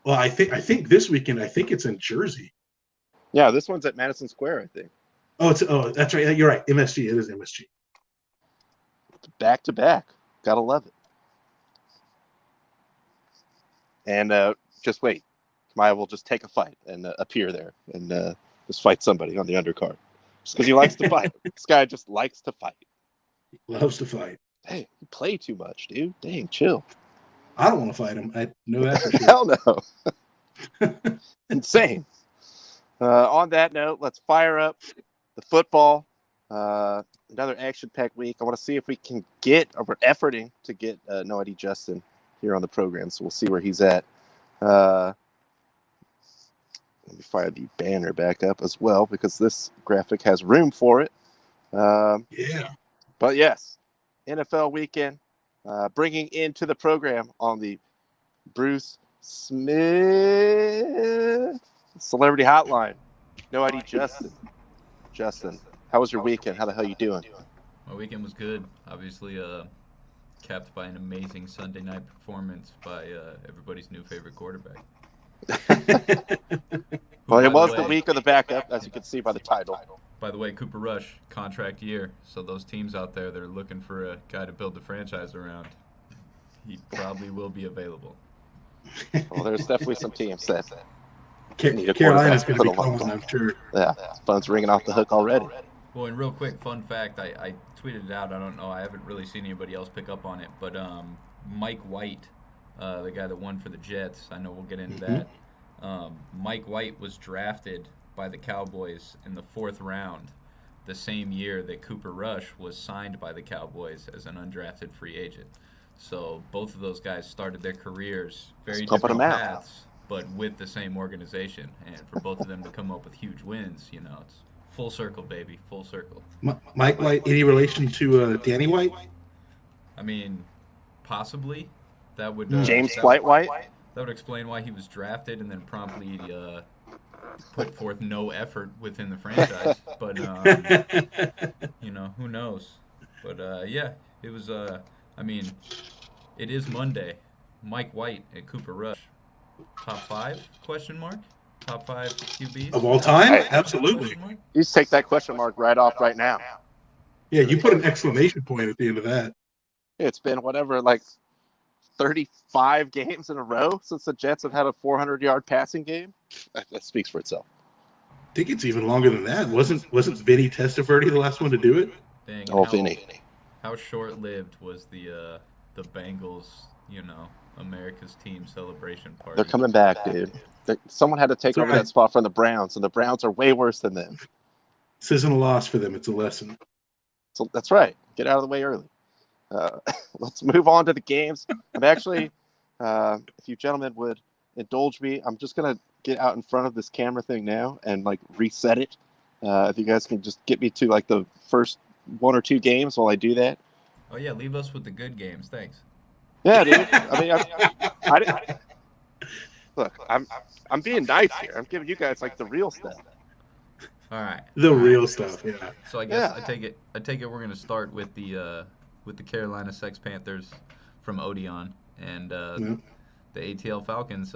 Well, I think this weekend, it's in Jersey. Yeah, this one's at Madison Square, I think. Oh, that's right. You're right. MSG. It is MSG. Back to back. Gotta love it. And just wait. Maya will just take a fight and appear there and just fight somebody on the undercard. Just because he likes to fight. This guy just likes to fight. He loves to fight. Hey, you play too much, dude. Dang, chill. I don't want to fight him. I know that for sure. Hell no. Insane. On that note, let's fire up the football. Another action-packed week. I want to see if we can we're efforting to get No ID Justin here on the program, so we'll see where he's at. Let me fire the banner back up as well because this graphic has room for it. But yes, NFL weekend, bringing into the program on the Bruce Smith Celebrity Hotline. No ID Justin. Justin, how was your weekend? How the hell you doing? My weekend was good. Obviously, capped by an amazing Sunday night performance by everybody's new favorite quarterback. Well, it was the week of the backup, as you can see by the title. By the way, Cooper Rush, contract year. So those teams out there that are looking for a guy to build the franchise around, he probably will be available. Well, there's definitely some teams that Carolina's going to be calling, I'm sure. Yeah, phone's ringing off the hook already. Well, and real quick, fun fact, I tweeted it out. I don't know. I haven't really seen anybody else pick up on it. But Mike White, the guy that won for the Jets, I know we'll get into that. Mike White was drafted by the Cowboys in the 4th round the same year that Cooper Rush was signed by the Cowboys as an undrafted free agent. So both of those guys started their careers very different paths, but with the same organization. And for both of them to come up with huge wins, it's full circle, baby, full circle. Mike White, any relation to Danny White? I mean, possibly. That would James White? That would explain why he was drafted and then promptly put forth no effort within the franchise. But who knows? But it was. It is Monday. Mike White and Cooper Rush, top 5? Question mark. Top 5 QBs of all time? Absolutely. You just take that question mark right off right now. Yeah, you put an exclamation point at the end of that. It's been 35 games in a row since the Jets have had a 400-yard passing game. That speaks for itself. I think it's even longer than that. Wasn't Vinny Testaverde the last one to do it? Dang, Vinny. How short-lived was the Bengals, America's team celebration party? They're coming back, dude. Someone had to take over that spot from the Browns, and the Browns are way worse than them. This isn't a loss for them. It's a lesson. So that's right. Get out of the way early. let's move on to the games. I'm actually, if you gentlemen would indulge me, I'm just going to get out in front of this camera thing now and like reset it. If you guys can just get me to like the first 1 or 2 games while I do that. Oh yeah, leave us with the good games. Thanks. Yeah, dude. I mean, look, I'm being nice here. I'm giving you guys like the real stuff. All right. The real stuff, yeah. So I guess I take it we're gonna start with the Carolina Sex Panthers from Odeon and the ATL Falcons.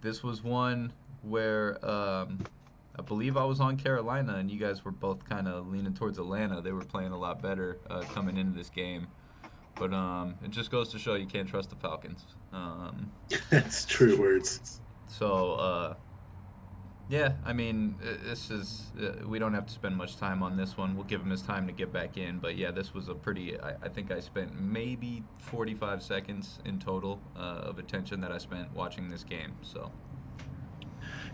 This was one where I believe I was on Carolina and you guys were both kind of leaning towards Atlanta. They were playing a lot better coming into this game, but it just goes to show you can't trust the Falcons. That's true words. So. Yeah, I mean, this is we don't have to spend much time on this one. We'll give him his time to get back in. But, yeah, this was a pretty I think I spent maybe 45 seconds in total of attention that I spent watching this game. So,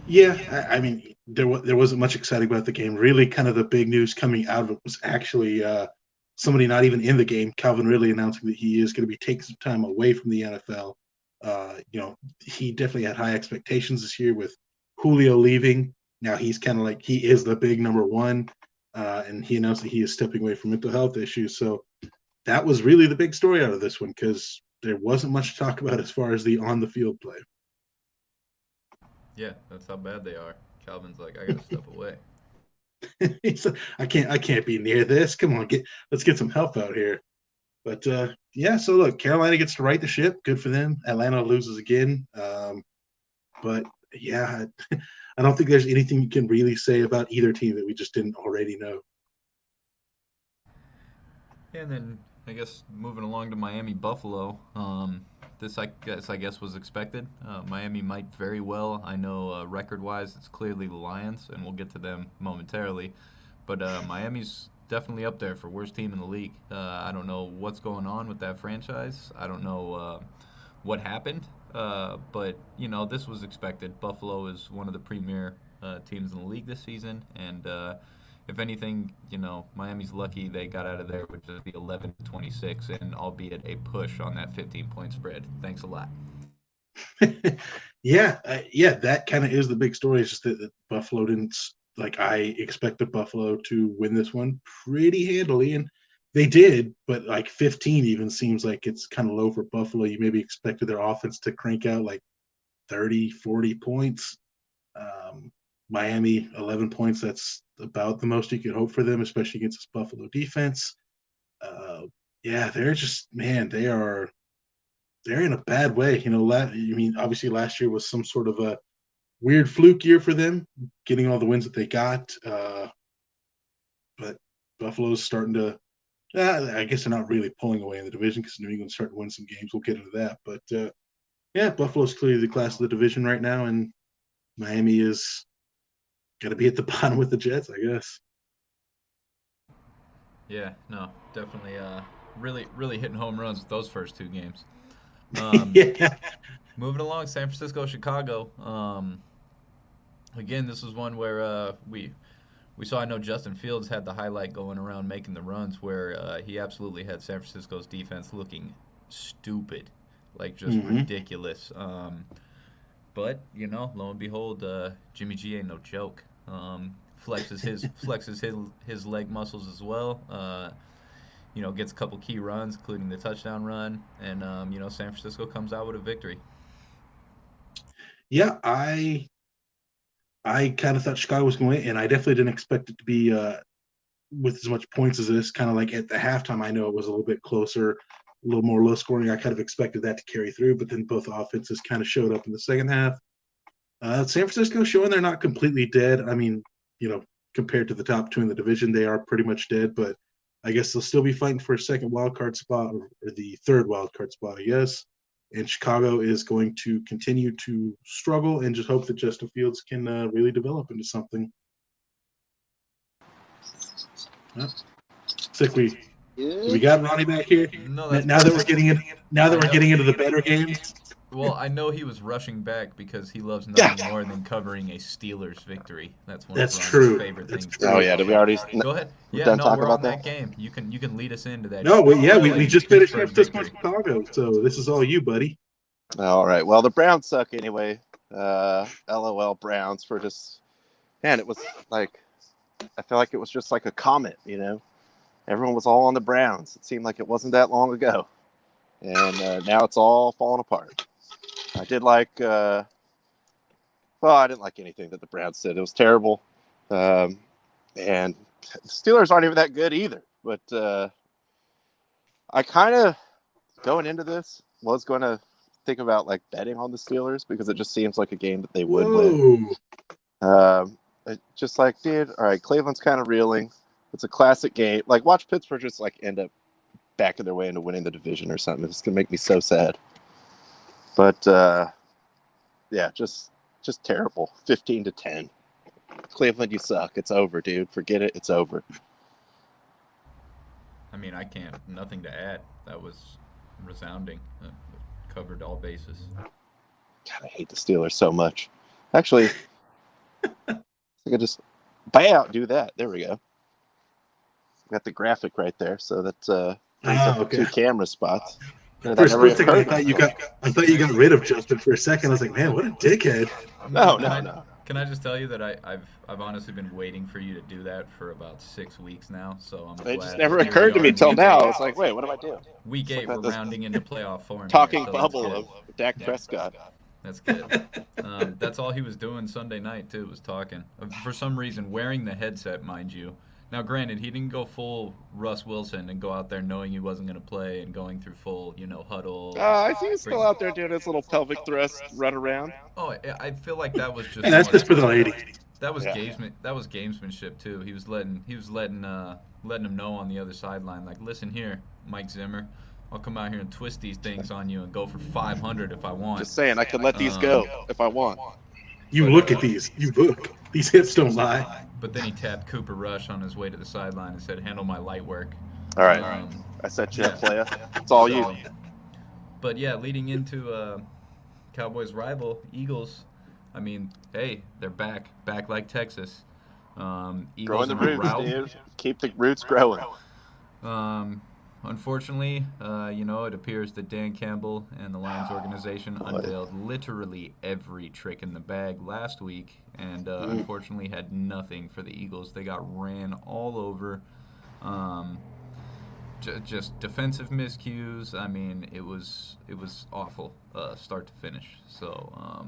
yeah, I mean, there wasn't much exciting about the game. Really kind of the big news coming out of it was actually somebody not even in the game, Calvin Ridley, announcing that he is going to be taking some time away from the NFL. He definitely had high expectations this year with Julio leaving. Now he's kind of like he is the big number one, and he announced that he is stepping away from mental health issues. So that was really the big story out of this one because there wasn't much to talk about as far as the on-the-field play. Yeah, that's how bad they are. Calvin's like, I got to step away. He's like, I can't be near this. Come on, let's get some help out here. But yeah, so look, Carolina gets to right the ship. Good for them. Atlanta loses again. But yeah, I don't think there's anything you can really say about either team that we just didn't already know. And then I guess moving along to Miami Buffalo, this I guess was expected. Miami might very well. I know record-wise it's clearly the Lions, and we'll get to them momentarily. But Miami's definitely up there for worst team in the league. I don't know what's going on with that franchise. I don't know what happened. But, this was expected. Buffalo is one of the premier teams in the league this season. And if anything, Miami's lucky they got out of there with just the 11-26 and albeit a push on that 15-point spread. Thanks a lot. Yeah, that kind of is the big story. It's just that Buffalo didn't – I expected Buffalo to win this one pretty handily. And they did, but 15 even seems like it's kind of low for Buffalo. You maybe expected their offense to crank out 30, 40 points. Miami, 11 points. That's about the most you could hope for them, especially against this Buffalo defense. They're just, man, they're in a bad way. Obviously last year was some sort of a weird fluke year for them, getting all the wins that they got. But Buffalo's starting to, I guess they're not really pulling away in the division because New England's starting to win some games. We'll get into that. But, Buffalo's clearly the class of the division right now, and Miami is got to be at the bottom with the Jets, I guess. Yeah, no, definitely really, really hitting home runs with those first 2 games. Yeah. Moving along, San Francisco, Chicago. Again, this was one where we saw, I know Justin Fields had the highlight going around making the runs where he absolutely had San Francisco's defense looking stupid, just ridiculous. But, lo and behold, Jimmy G ain't no joke. Flexes his leg muscles as well. Gets a couple key runs, including the touchdown run, and San Francisco comes out with a victory. Yeah, I kind of thought Chicago was going to win, and I definitely didn't expect it to be with as much points as this. Kind of at the halftime, I know it was a little bit closer, a little more low scoring. I kind of expected that to carry through, but then both offenses kind of showed up in the second half. San Francisco showing they're not completely dead. I mean, compared to the top 2 in the division, they are pretty much dead, but I guess they'll still be fighting for a second wild card spot or the third wild card spot, I guess. And Chicago is going to continue to struggle and just hope that Justin Fields can really develop into something. Looks like we got Ronnie back here. No, now that we're getting into the better games. Well, I know he was rushing back because he loves nothing more than covering a Steelers victory. That's one of Ron's true. favorite things. Oh yeah, did we already? Go ahead. Yeah, done no, talking we're about on that? that game. You can lead us into that. No, we just finished Pittsburgh San Francisco victory. Chicago, so this is all you, buddy. All right. Well, the Browns suck anyway. LOL Browns for just, man, it was like, I feel like it was just like a comet, you know? Everyone was all on the Browns. It seemed like it wasn't that long ago. And now it's all falling apart. I did like, I didn't like anything that the Browns did. It was terrible. And the Steelers aren't even that good either. But I kind of, going into this, was going to think about like betting on the Steelers because it just seems like a game that they would win. Just like, dude, all right, Cleveland's kind of reeling. It's a classic game. Like, watch Pittsburgh just like end up backing their way into winning the division or something. It's gonna make me so sad. But yeah, just terrible. 15-10. Cleveland, you suck. It's over, dude. Forget it. It's over. I mean, nothing to add. That was resounding. Covered all bases. God, I hate the Steelers so much. Actually, I could just do that. There we go. Got the graphic right there, so that brings up 2 camera spots. For a split second, I thought you got rid of Justin for a second. I was like, man, what a dickhead. No. Can I just tell you that I've honestly been waiting for you to do that for about 6 weeks now. So I'm glad. It just never occurred to me till now. I was like, wait, what am I doing? Week 8, we're rounding into playoff form. Talking so bubble of Dak Prescott. That's good. That's all he was doing Sunday night too. Was talking. For some reason, wearing the headset, mind you. Now, granted, he didn't go full Russ Wilson and go out there knowing he wasn't going to play and going through full, huddle. I see he's still out there doing his little pelvic thrust run around. Oh, I feel like that was just. And that's just for the lady. That was gamesmanship too. He was letting him know on the other sideline, like, listen here, Mike Zimmer, I'll come out here and twist these things on you and go for 500 if I want. Just saying, I could let these go if I want. Look at these. You look. These hips don't lie. But then he tapped Cooper Rush on his way to the sideline and said, handle my light work. All right. I set you up, playa. It's all you. But, yeah, leading into Cowboys' rival, Eagles, I mean, hey, they're back like Texas. Eagles growing the roots, dude. Keep the roots growing. Unfortunately, it appears that Dan Campbell and the Lions organization unveiled literally every trick in the bag last week and unfortunately had nothing for the Eagles. They got ran all over. Just defensive miscues. I mean, it was awful start to finish. So,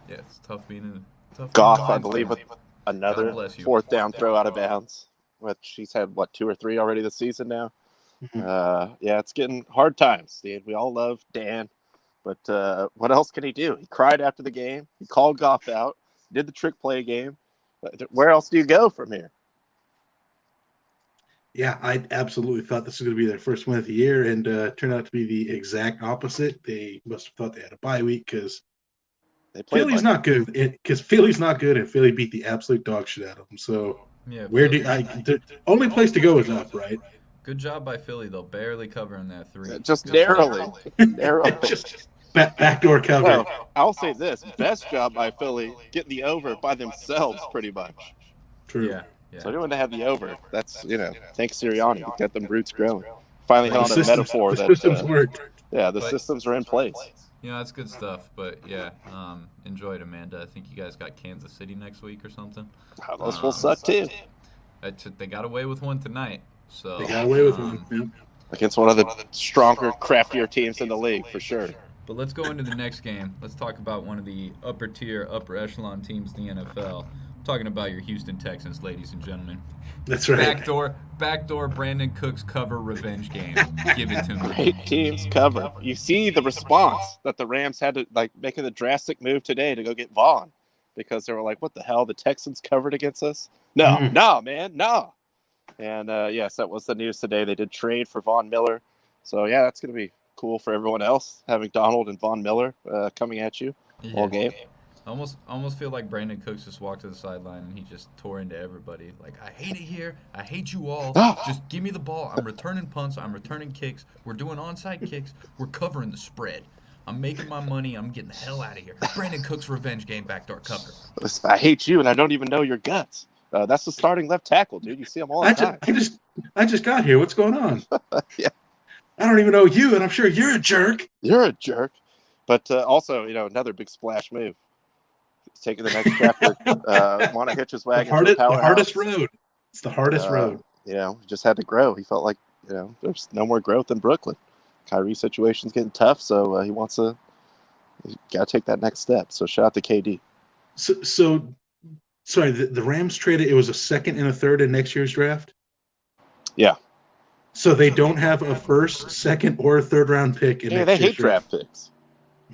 yeah, it's tough being Goff, I believe, with another 4th down throw out of bounds, which he's had, 2 or 3 already this season now. Yeah, it's getting hard times, dude. We all love Dan, but what else can he do? He cried after the game. He called Goff out, did the trick play game. Where else do you go from here? Yeah, I absolutely thought this was going to be their first win of the year, and turned out to be the exact opposite. They must have thought they had a bye week because Philly's not good. Because Philly's not good, and Philly beat the absolute dog shit out of them. So yeah, the only place to go is up, right? Good job by Philly, though, barely covering that 3. Just narrowly. Just backdoor cover. Well, I'll say this: best job by Philly, getting the over by themselves, pretty much. True. Yeah. So anyone to have the over, that's thanks Sirianni to get them roots growing. Finally hit on a metaphor that systems worked. Yeah, the systems are in place. That's good stuff. But yeah, enjoy it, Amanda. I think you guys got Kansas City next week or something. Those will suck too. They got away with one tonight. So they got away with one. Yeah. Against one of the stronger, craftier teams in the league, for sure. But let's go into the next game. Let's talk about one of the upper tier, upper echelon teams in the NFL. I'm talking about your Houston Texans, ladies and gentlemen. That's right. Backdoor Brandon Cooks cover revenge game. Give it to me. Great teams cover. You see the response that the Rams had to making the drastic move today to go get Vaughn because they were like, what the hell? The Texans covered against us? No, man, no. And, yes, that was the news today. They did trade for Von Miller. So, yeah, that's going to be cool for everyone else, having Donald and Von Miller coming at you all game. Almost feel like Brandon Cooks just walked to the sideline and he just tore into everybody. Like, I hate it here. I hate you all. Just give me the ball. I'm returning punts. I'm returning kicks. We're doing onside kicks. We're covering the spread. I'm making my money. I'm getting the hell out of here. Brandon Cooks revenge game backdoor cover. Listen, I hate you, and I don't even know your guts. That's the starting left tackle, dude. You see him all the time. I just got here. What's going on? Yeah. I don't even know you, and I'm sure you're a jerk. You're a jerk. But also, another big splash move. He's taking the next chapter. Want to hitch his wagon. The hardest road. It's the hardest road. He just had to grow. He felt like, there's no more growth in Brooklyn. Kyrie's situation's getting tough, so he's got to take that next step. So shout out to KD. So sorry, the Rams traded, it was a second and a third in next year's draft? Yeah. So they don't have a first, second, or a third round pick in next they year's hate draft picks.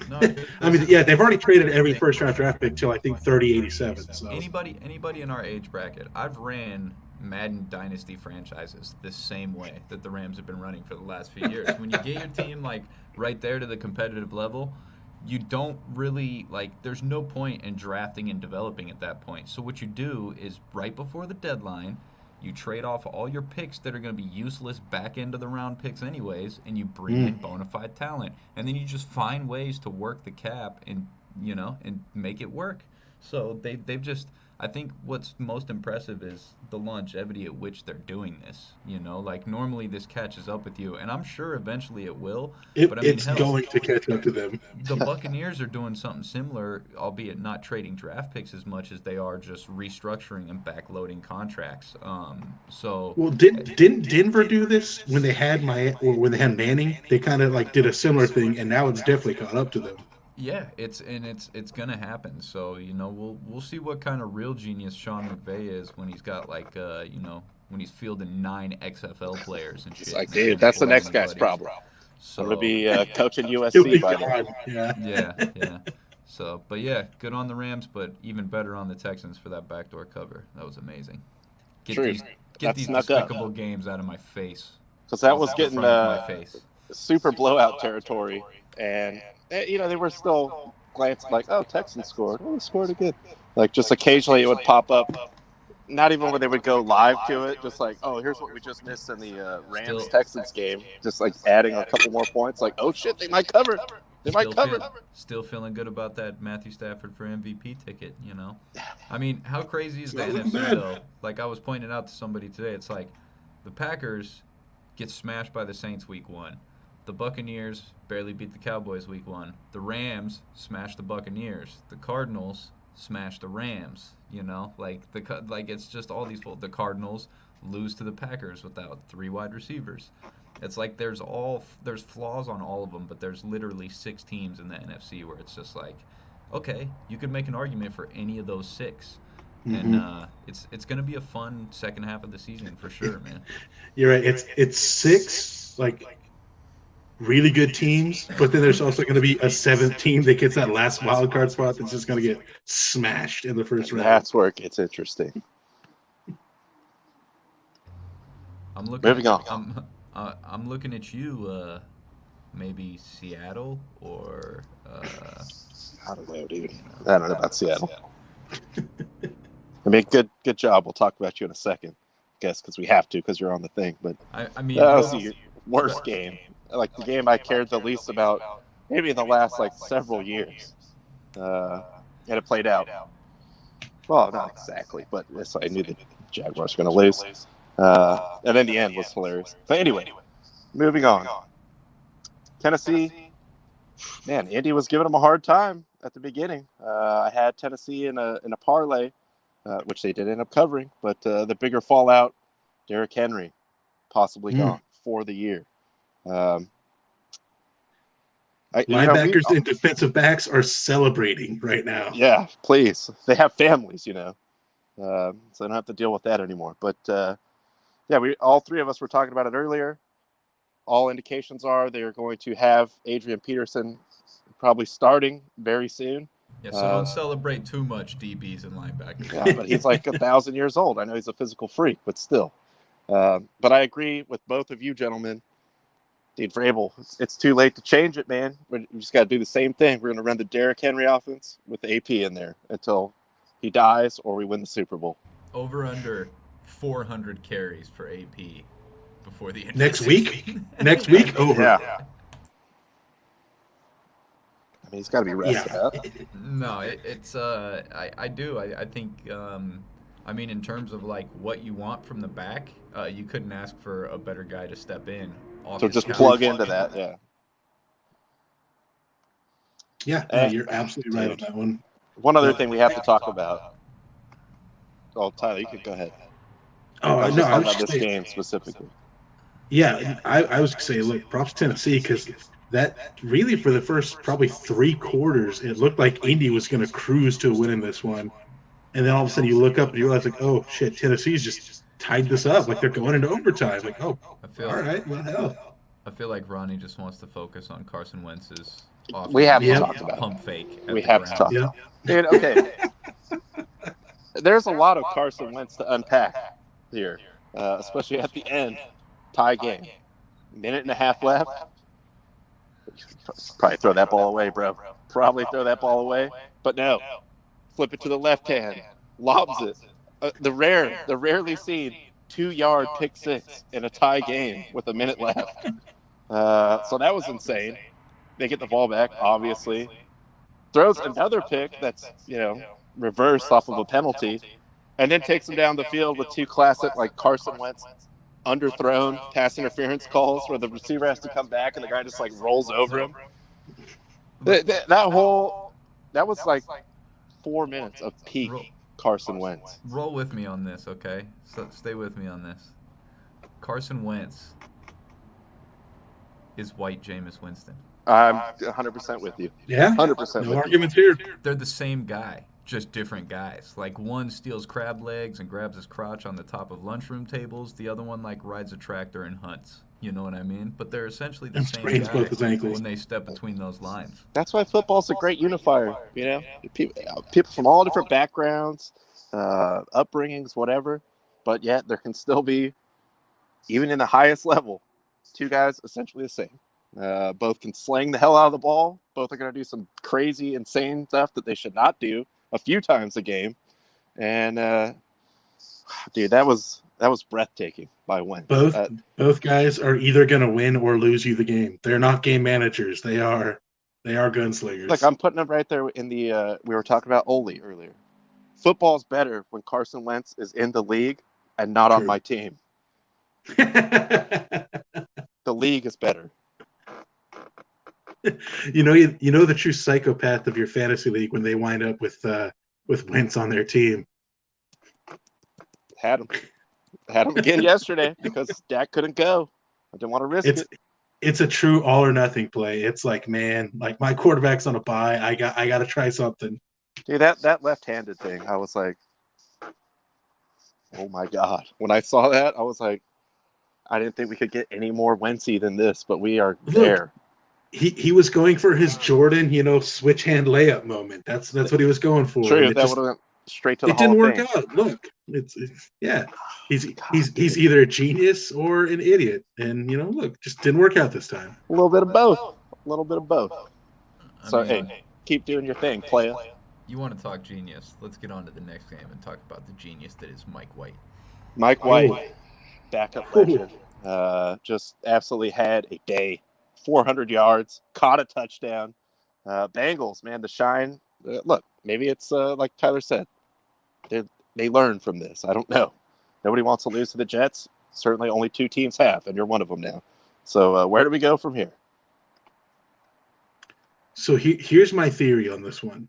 No, I mean, yeah, they've already traded every first round draft pick till I think 3087. So anybody in our age bracket, I've ran Madden Dynasty franchises the same way that the Rams have been running for the last few years. When you get your team like right there to the competitive level, you don't really there's no point in drafting and developing at that point. So what you do is right before the deadline, you trade off all your picks that are going to be useless back end of the round picks anyways, and you bring in bona fide talent. And then you just find ways to work the cap and make it work. So they've just, I think what's most impressive is the longevity at which they're doing this. Normally this catches up with you, and I'm sure eventually it will. It's going to catch up to them. The Buccaneers are doing something similar, albeit not trading draft picks as much as they are just restructuring and backloading contracts. Didn't Denver do this when they had Manning? They kind of did a similar thing, and now it's definitely caught up to them. Yeah, it's gonna happen. So we'll see what kind of real genius Sean McVay is when he's got when he's fielding 9 XFL players and shit. It's dude, that's the next guy's problem. So I'm gonna be coaching USC by then. Yeah. So, but yeah, good on the Rams, but even better on the Texans for that backdoor cover. That was amazing. Get these despicable games out of my face. Because that was getting super blowout territory, and they were still glancing Texans scored. Oh, they scored again. Just occasionally it would pop up. Not even when they would go live to it, just here's what we just missed in the Rams-Texans game. Just adding a couple more points. Oh, shit, they might cover. Still feeling good about that Matthew Stafford for MVP ticket, I mean, how crazy is the NFC, though? I was pointing out to somebody today, it's the Packers get smashed by the Saints week 1. The Buccaneers barely beat the Cowboys week 1. The Rams smashed the Buccaneers. The Cardinals smashed the Rams. It's just all these. The Cardinals lose to the Packers without 3 wide receivers. It's there's flaws on all of them, but there's literally 6 teams in the NFC where it's just okay, you could make an argument for any of those 6. Mm-hmm. And it's going to be a fun second half of the season for sure, man. You're right. It's 6 really good teams, but then there's also going to be a 7th team that gets that last wild card spot that's just going to get smashed in the first round. That's where it gets interesting. Moving on. I'm looking at you. Maybe Seattle or. I don't know, dude. I don't know about Seattle. I mean, good job. We'll talk about you in a second, I guess, because we have to, because you're on the thing. But I mean, that was the worst game. The game I cared the least about, maybe in the last several years, and it played out. Well, not exactly, but I knew the Jaguars were going to lose, and then the end was hilarious. But anyway, moving on. Tennessee, man, Indy was giving them a hard time at the beginning. I had Tennessee in a parlay, which they did end up covering, but the bigger fallout, Derrick Henry, possibly gone for the year. Linebackers and defensive backs are celebrating right now. Yeah, please. They have families, so they don't have to deal with that anymore. But we all 3 of us were talking about it earlier. All indications are they are going to have Adrian Peterson probably starting very soon. Yeah, so don't celebrate too much, DBs and linebackers. Yeah, but he's 1,000 years old. I know he's a physical freak, but still. But I agree with both of you gentlemen. Dean Vrabel, it's too late to change it, man. We just got to do the same thing. We're going to run the Derrick Henry offense with the AP in there until he dies or we win the Super Bowl. Over under 400 carries for AP before the end next of week. Next week over. Yeah. I mean, he's got to be rested up. No, I do. I think, I mean, in terms of like what you want from the back, you couldn't ask for a better guy to step in. So just plug into that, yeah. Yeah, no, you're absolutely right on that one. One other thing we have to talk about. Oh, Tyler, you could go ahead. Oh, I was no, just I talking was about just this game specifically. Yeah, I was going to say, look, props to Tennessee, because that really for the first probably 3 quarters, it looked like Indy was going to cruise to a win in this one. And then all of a sudden you look up and you realize, like, oh, shit, Tennessee's just tied this up. Like, they're going into overtime. Like, oh, all right, well, hell. I feel like Ronnie just wants to focus on Carson Wentz's we have to talk about pump fake. We have to talk about it. Dude, okay. There's a lot of Carson Wentz to unpack here, especially at the end. Tie game. Minute and a half left. Probably throw that ball away, bro. Probably throw that ball away. But no. Flip it to the left hand. Lobs it. The rarely seen 2-yard pick six in a tie game with a minute left. So that was insane. They get the ball back, obviously. Throws another pick that's, reversed off of a penalty. And then takes them down the field with 2 classic, like Carson Wentz underthrown pass interference calls where the receiver has to come back and the guy just like rolls over him. That was like 4 minutes of peak Carson Wentz. Roll with me on this, okay? So stay with me on this. Carson Wentz is white Jameis Winston. I'm 100% with you. Yeah, 100%. No arguments here. They're the same guy, just different guys. Like one steals crab legs and grabs his crotch on the top of lunchroom tables. The other one like rides a tractor and hunts. You know what I mean? But they're essentially the same sprains both his guy ankles. when they step between those lines. That's why football's a great unifier. People from all different backgrounds, upbringings, whatever. But yet there can still be, even in the highest level, 2 guys essentially the same. Both can sling the hell out of the ball. Both are going to do some crazy, insane stuff that they should not do a few times a game. And, dude, that was breathtaking by Wentz. Both guys are either going to win or lose you the game. They're not game managers. They are gunslingers. Like, I'm putting them right there in the we were talking about Ole earlier. Football's better when Carson Wentz is in the league and not on my team. The league is better. You know the true psychopath of your fantasy league when they wind up with Wentz on their team. Had him again yesterday because Dak couldn't go. I didn't want to risk it. It's a true all or nothing play. It's like, man, like my quarterback's on a bye. I got to try something. Dude, that left-handed thing, I was like, oh my God. When I saw that, I was like, I didn't think we could get any more Wentzy than this, but we are there. He was going for his Jordan, switch hand layup moment. That's what he was going for. True, that would have went straight to the It didn't Hall work of Fame. out. Look, it's yeah. He's either a genius or an idiot, and look, just didn't work out this time. A little bit of both. So hey, keep doing your thing, playa. You want to talk genius? Let's get on to the next game and talk about the genius that is Mike White. Mike White, backup legend, just absolutely had a day. 400 yards, caught a touchdown. Bengals, man, the shine. Look, maybe it's like Tyler said. They learn from this. I don't know. Nobody wants to lose to the Jets. Certainly only 2 teams have, and you're one of them now. So where do we go from here? So here's my theory on this one.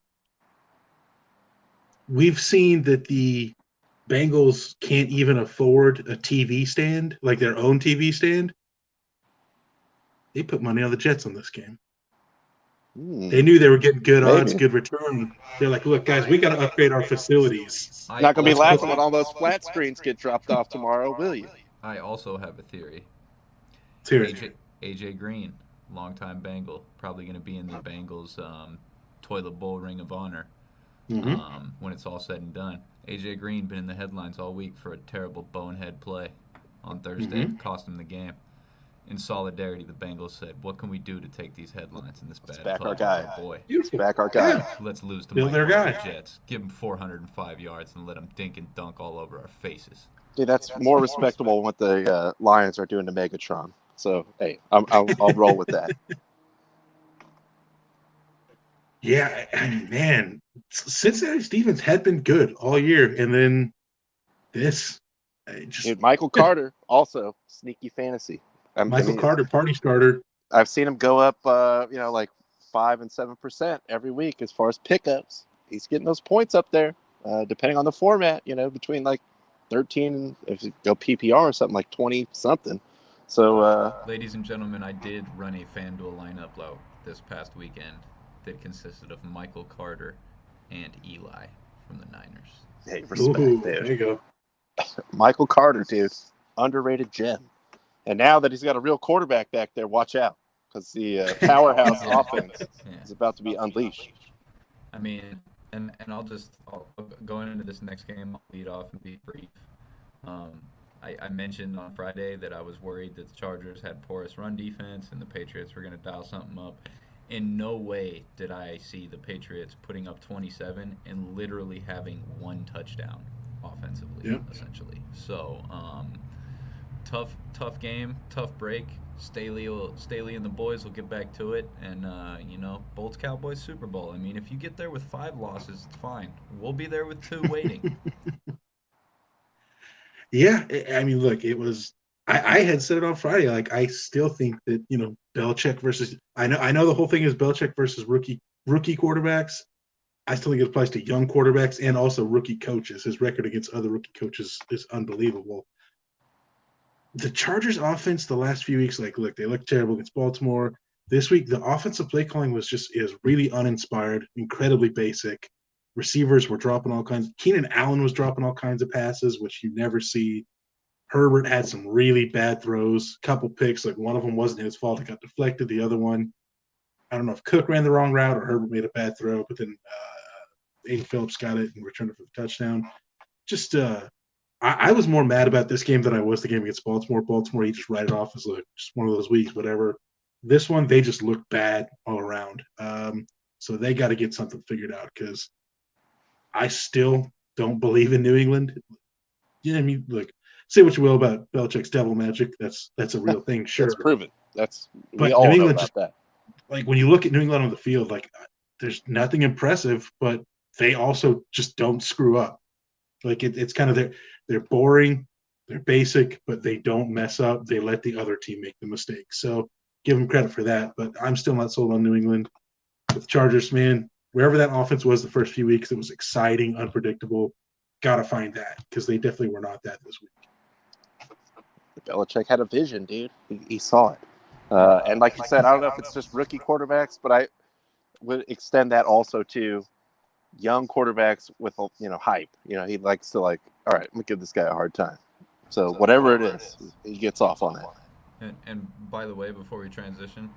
We've seen that the Bengals can't even afford a TV stand, like their own TV stand. They put money on the Jets on this game. They knew they were getting good odds, good return. They're like, look, guys, we got to upgrade our facility.s Not going to be laughing when all those flat screens get dropped off tomorrow, will you? I also have a theory. AJ Green, longtime Bengal, probably going to be in the Bengals toilet bowl ring of honor when it's all said and done. AJ Green been in the headlines all week for a terrible bonehead play on Thursday. Cost him the game. In solidarity, the Bengals said, what can we do to take these headlines in this bad back play? our guy. Oh, boy. Back our guy. Let's lose to Build their guy. Jets. Give them 405 yards and let them dink and dunk all over our faces. Dude, that's more respectable than what the Lions are doing to Megatron. So, hey, I'll roll with that. Yeah, man, Cincinnati's defense had been good all year, and then this. Dude, Michael Carter, also sneaky fantasy. Michael Carter, party starter. I've seen him go up, like 5% and 7% every week as far as pickups. He's getting those points up there, depending on the format. Between like 13 and if you go PPR or something like 20 something. So, ladies and gentlemen, I did run a FanDuel lineup low this past weekend that consisted of Michael Carter and Eli from the Niners. Hey, respect, dude. There you go. Michael Carter, dude, underrated gem. And now that he's got a real quarterback back there, watch out, because the powerhouse offense is about to be unleashed. I mean, and I'll going into this next game, I'll lead off and be brief. I mentioned on Friday that I was worried that the Chargers had porous run defense and the Patriots were going to dial something up. In no way did I see the Patriots putting up 27 and literally having one touchdown offensively, essentially. So, tough game, tough break. Staley and the boys will get back to it, and Bolts Cowboys Super Bowl. I mean, if you get there with 5 losses, it's fine. We'll be there with 2 waiting. Yeah, I mean, look, it was. I had said it on Friday. Like, I still think that Belichick versus. I know the whole thing is Belichick versus rookie quarterbacks. I still think it applies to young quarterbacks and also rookie coaches. His record against other rookie coaches is unbelievable. The Chargers offense the last few weeks, they look terrible against Baltimore. This week, the offensive play calling is really uninspired, incredibly basic. Receivers were dropping all kinds. Keenan Allen was dropping all kinds of passes, which you never see. Herbert had some really bad throws, couple picks. Like, one of them wasn't his fault. It got deflected. The other one, I don't know if Cook ran the wrong route or Herbert made a bad throw, but then Aiden Phillips got it and returned it for the touchdown. Just I was more mad about this game than I was the game against Baltimore. Baltimore, you just write it off as just one of those weeks, whatever. This one, they just look bad all around. So they got to get something figured out, because I still don't believe in New England. I mean, look, say what you will about Belichick's devil magic. That's a real thing, sure. That's proven. We all know about that. Like, when you look at New England on the field, there's nothing impressive, but they also just don't screw up. Like, it's kind of they're boring, they're basic, but they don't mess up. They let the other team make the mistake. So give them credit for that. But I'm still not sold on New England. With Chargers, man, wherever that offense was the first few weeks, it was exciting, unpredictable. Got to find that, because they definitely were not that this week. Belichick had a vision, dude. He saw it. And like you said, I don't know if it's just rookie quarterbacks, but I would extend that also to young quarterbacks with hype. He likes to, all right, I'm gonna give this guy a hard time. So whatever it is, he gets off on it. And by the way, before we transition,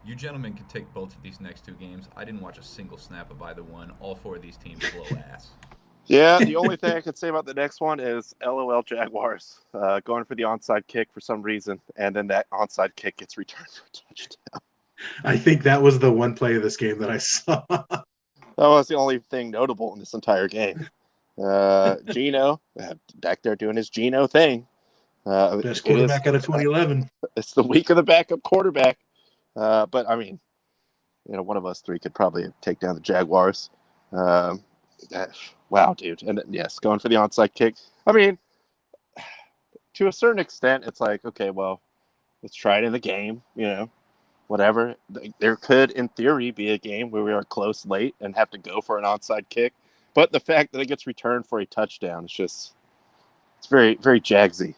you gentlemen can take both of these next 2 games. I didn't watch a single snap of either one. All 4 of these teams blow ass. Yeah, the only thing I could say about the next one is LOL Jaguars going for the onside kick for some reason, and then that onside kick gets returned for a touchdown. I think that was the one play of this game that I saw. That was the only thing notable in this entire game. Geno, back there doing his Geno thing. Best quarterback out of 2011. It's the week of the backup quarterback. But, I mean, one of us 3 could probably take down the Jaguars. Wow, dude. And, yes, going for the onside kick. I mean, to a certain extent, it's like, okay, well, let's try it in the game, whatever. There could, in theory, be a game where we are close late and have to go for an onside kick. But the fact that it gets returned for a touchdown is it's very, very Jagsy.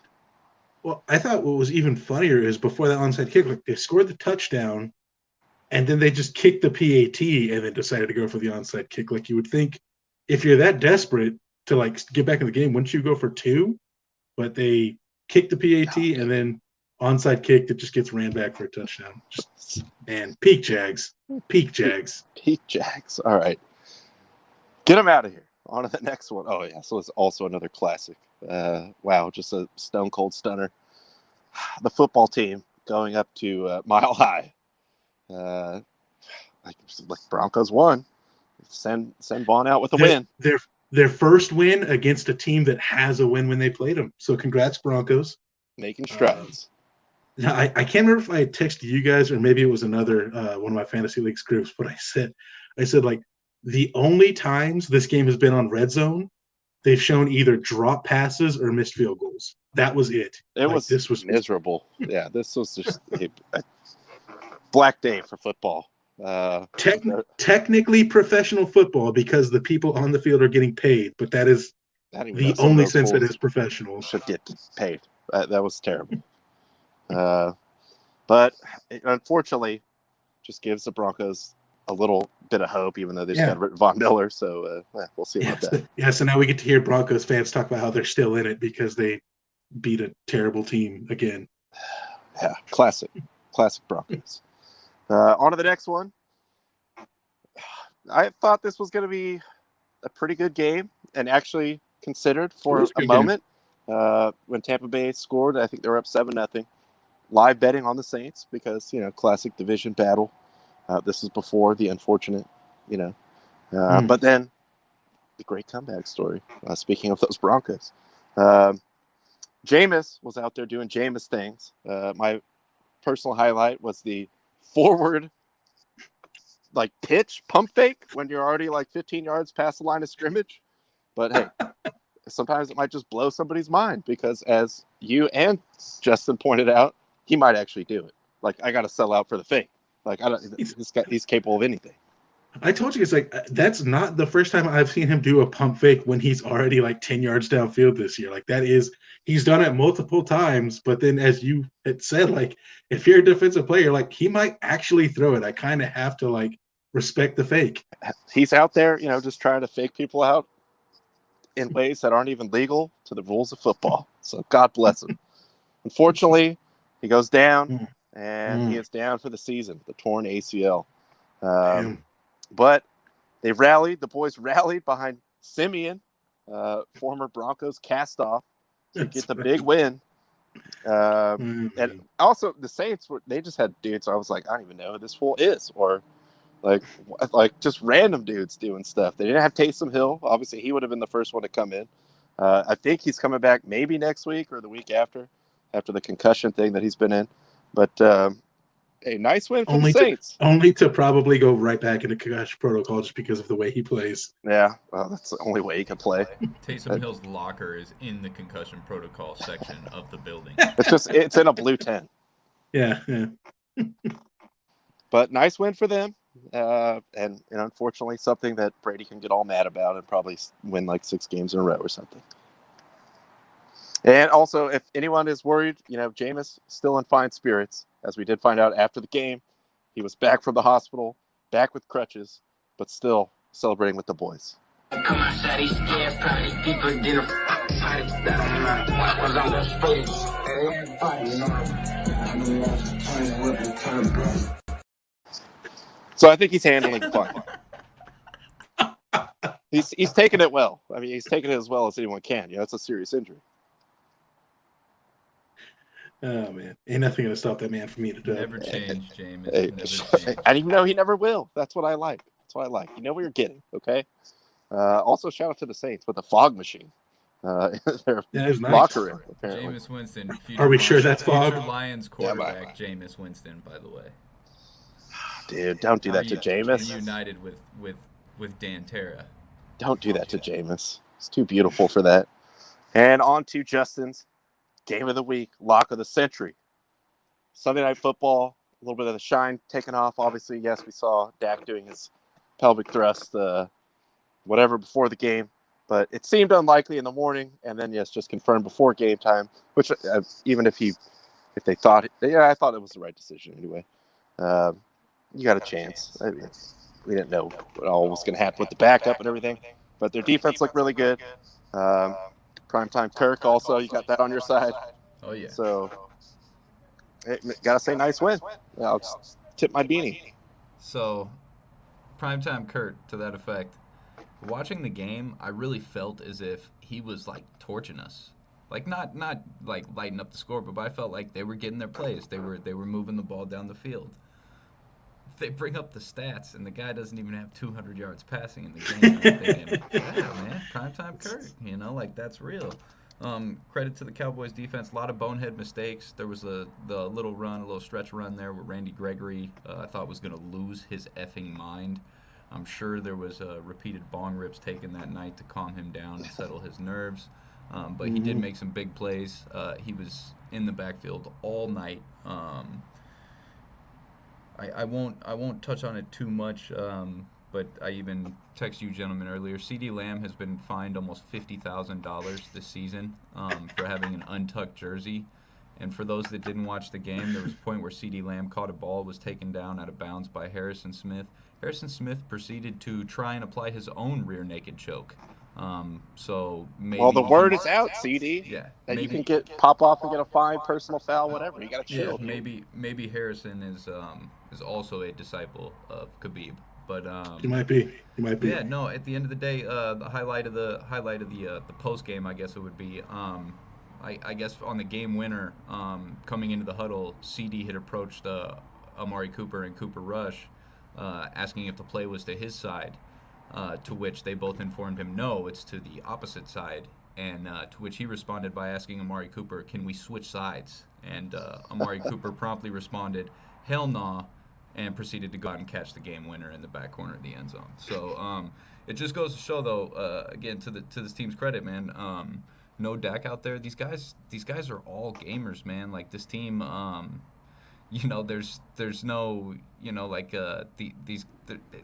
Well, I thought what was even funnier is before that onside kick, they scored the touchdown, and then they just kicked the PAT and then decided to go for the onside kick. Like, you would think, if you're that desperate to get back in the game, wouldn't you go for 2? But they kicked the PAT and then onside kick that just gets ran back for a touchdown. Peak Jags. Peak Jags. Peak Jags. All right. Get them out of here. On to the next one. Oh, yeah. So it's also another classic. Wow. Just a stone cold stunner. The football team going up to Mile High. Like Broncos won. Send Vaughn out with a win. Their first win against a team that has a win when they played them. So congrats, Broncos. Making strides. Now, I can't remember if I had texted you guys or maybe it was another one of my fantasy leagues groups, but I I said, like, the only times this game has been on red zone, they've shown either drop passes or missed field goals. That was it. This was miserable. Yeah, this was just a black day for football. Technically professional football because the people on the field are getting paid, but that is the only sense that is professional. Should get paid. That was terrible. But unfortunately, just gives the Broncos a little bit of hope, even though they just got Von Miller. So we'll see about that. Yeah, so now we get to hear Broncos fans talk about how they're still in it because they beat a terrible team again. Yeah, classic Broncos. On to the next one. I thought this was going to be a pretty good game, and actually considered for a moment when Tampa Bay scored. I think they were up 7-0. Live betting on the Saints because, classic division battle. This is before the unfortunate, But then the great comeback story. Speaking of those Broncos. Jameis was out there doing Jameis things. My personal highlight was the forward pitch pump fake when you're already 15 yards past the line of scrimmage. But hey, sometimes it might just blow somebody's mind because, as you and Justin pointed out, he might actually do it. I got to sell out for the fake. He's capable of anything. I told you, that's not the first time I've seen him do a pump fake when he's already 10 yards downfield this year. He's done it multiple times, but then as you had said, if you're a defensive player, he might actually throw it. I kind of have to respect the fake. He's out there, just trying to fake people out in ways that aren't even legal to the rules of football. So God bless him. Unfortunately, he goes down and he is down for the season, the torn ACL. But they rallied. The boys rallied behind Simeon, former Broncos cast-off, to get the big win. And also, the Saints, they just had dudes. I was like, I don't even know who this fool is. Or, just random dudes doing stuff. They didn't have Taysom Hill. Obviously, he would have been the first one to come in. I think he's coming back maybe next week or the week after the concussion thing that he's been in. But a nice win for the Saints. Only to probably go right back into concussion protocol just because of the way he plays. Yeah, well, that's the only way he can play. Taysom Hill's locker is in the concussion protocol section of the building. It's in a blue tent. Yeah. But nice win for them. And unfortunately, something that Brady can get all mad about and probably win 6 games in a row or something. And also, if anyone is worried, Jameis still in fine spirits. As we did find out after the game, he was back from the hospital, back with crutches, but still celebrating with the boys. So I think he's handling it fine. He's taking it well. I mean, he's taking it as well as anyone can. It's a serious injury. Oh, man. Ain't nothing going to stop that man from me to do. Never change, James. And even though he never will. That's what I like. You know what you're getting, okay? Also, shout out to the Saints with the fog machine. Their locker room, apparently. Jameis Winston. Are we sure that's fog? Lions quarterback, Jameis Winston, by the way. Dude, don't do that to Jameis. United with Dan Terra. Don't do that to Jameis. It's too beautiful for that. And on to Justin's game of the week, lock of the century. Sunday Night Football, a little bit of the shine taken off. Obviously, yes, we saw Dak doing his pelvic thrust, whatever before the game, but it seemed unlikely in the morning, and then just confirmed before game time. Which even if they thought, I thought it was the right decision anyway. You got a chance. I mean, we didn't know what all was going to happen with the backup and everything, but their defense looked really good. Primetime Kirk also, you got that on your side. Oh, yeah. So, got to say nice win. I'll just tip my beanie. So, Primetime Kirk, to that effect. Watching the game, I really felt as if he was, torching us. Not lighting up the score, but I felt like they were getting their plays. They were moving the ball down the field. They bring up the stats, and the guy doesn't even have 200 yards passing in the game. I'm thinking, yeah, man, Primetime Kirk, that's real. Credit to the Cowboys defense. A lot of bonehead mistakes. There was the little stretch run there where Randy Gregory, I thought was going to lose his effing mind. I'm sure there was repeated bong rips taken that night to calm him down and settle his nerves. But he did make some big plays. He was in the backfield all night. I won't touch on it too much, but I even texted you gentlemen earlier. CeeDee Lamb has been fined almost $50,000 this season for having an untucked jersey. And for those that didn't watch the game, there was a point where CeeDee Lamb caught a ball, was taken down out of bounds by Harrison Smith. Harrison Smith proceeded to try and apply his own rear naked choke. So maybe the word is out, CD. Yeah, that maybe, you can pop off and get a fine, personal foul, whatever. You got to chill. Yeah, maybe Harrison is also a disciple of Khabib, but he might be. Yeah, no. At the end of the day, the highlight of the post game, I guess it would be. I guess on the game winner, coming into the huddle, CD had approached Amari Cooper and Cooper Rush, asking if the play was to his side. To which they both informed him, no, it's to the opposite side. And to which he responded by asking Amari Cooper, can we switch sides? And Amari Cooper promptly responded, hell nah, and proceeded to go out and catch the game winner in the back corner of the end zone. So it just goes to show, though, again, to this team's credit, man, no Dak out there. These guys are all gamers, man. Like, this team, there's no,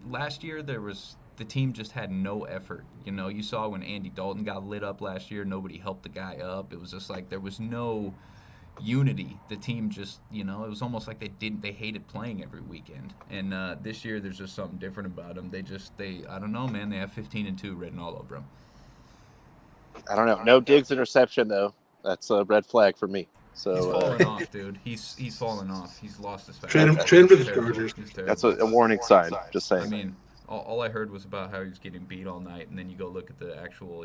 last year there was, the team just had no effort. You saw when Andy Dalton got lit up last year, nobody helped the guy up. It was just like there was no unity. The team just, it was almost like they hated playing every weekend. And this year there's just something different about them. I don't know, man. They have 15-2 written all over them. I don't know. No Diggs interception though. That's a red flag for me. So he's falling off, dude. He's fallen off. He's lost his fast. Trade him for the Chargers. That's a warning sign. Just saying. I mean, all I heard was about how he was getting beat all night, and then you go look at the actual,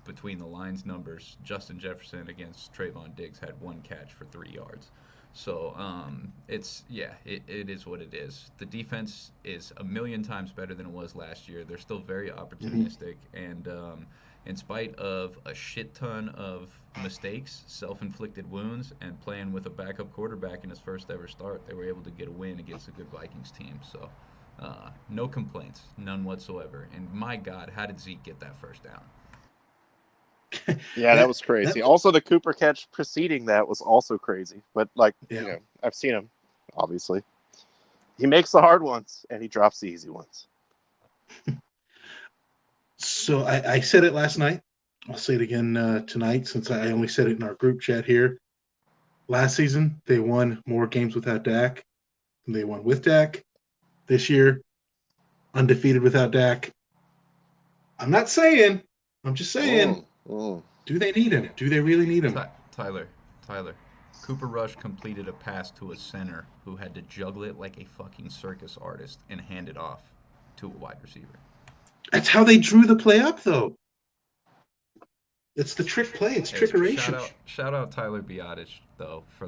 between the lines numbers. Justin Jefferson against Trayvon Diggs had 1 catch for 3 yards. So it is what it is. The defense is a million times better than it was last year. They're still very opportunistic, and in spite of a shit ton of mistakes, self-inflicted wounds, and playing with a backup quarterback in his first ever start, they were able to get a win against a good Vikings team. So no complaints, none whatsoever. And my God, how did Zeke get that first down? Yeah, that was crazy. Also, the Cooper catch preceding that was also crazy. But, I've seen him, obviously. He makes the hard ones, and he drops the easy ones. So I said it last night. I'll say it again tonight, since I only said it in our group chat here. Last season, they won more games without Dak than they won with Dak. This year, undefeated without Dak. I'm not saying. I'm just saying. Do they need him? Do they really need him? Tyler. Cooper Rush completed a pass to a center who had to juggle it like a fucking circus artist and hand it off to a wide receiver. That's how they drew the play up, though. It's the trick play. It's trickeration. Shout out Tyler Biadasz, though, for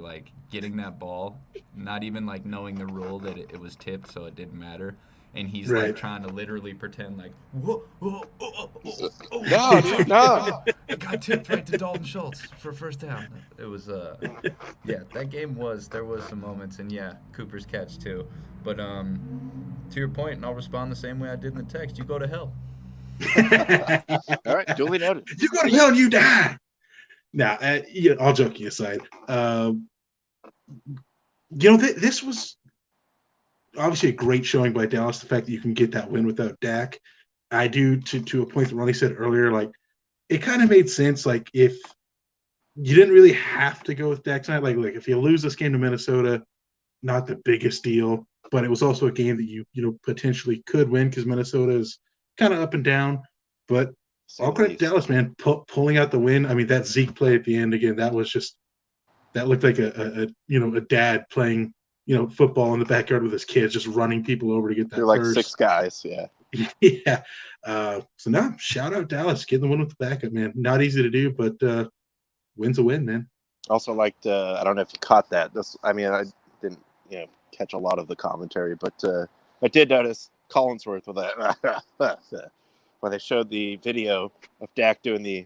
getting that ball, not even knowing the rule that it was tipped, so it didn't matter. And he's trying to literally pretend whoa, no, dude, no. It got tipped right to Dalton Schultz for first down. It was that game there was some moments, and Cooper's catch too. But to your point, and I'll respond the same way I did in the text. You go to hell. All right, duly noted. You go to hell and you die. Now, all joking aside, this was obviously a great showing by Dallas. The fact that you can get that win without Dak, I do to a point that Ronnie said earlier. It kind of made sense. If you didn't really have to go with Dak tonight, like if you lose this game to Minnesota, not the biggest deal, but it was also a game that you potentially could win because Minnesota is kind of up and down. But all credit to Dallas, man, pulling out the win. I mean, that Zeke play at the end again, that looked like a dad playing football in the backyard with his kids, just running people over to get that. They're like 6 guys, yeah. Yeah. So now, shout out Dallas, getting the win with the backup, man. Not easy to do, but win's a win, man. Also liked, I don't know if you caught that. I didn't, catch a lot of the commentary, but I did notice Collinsworth with that when they showed the video of Dak doing the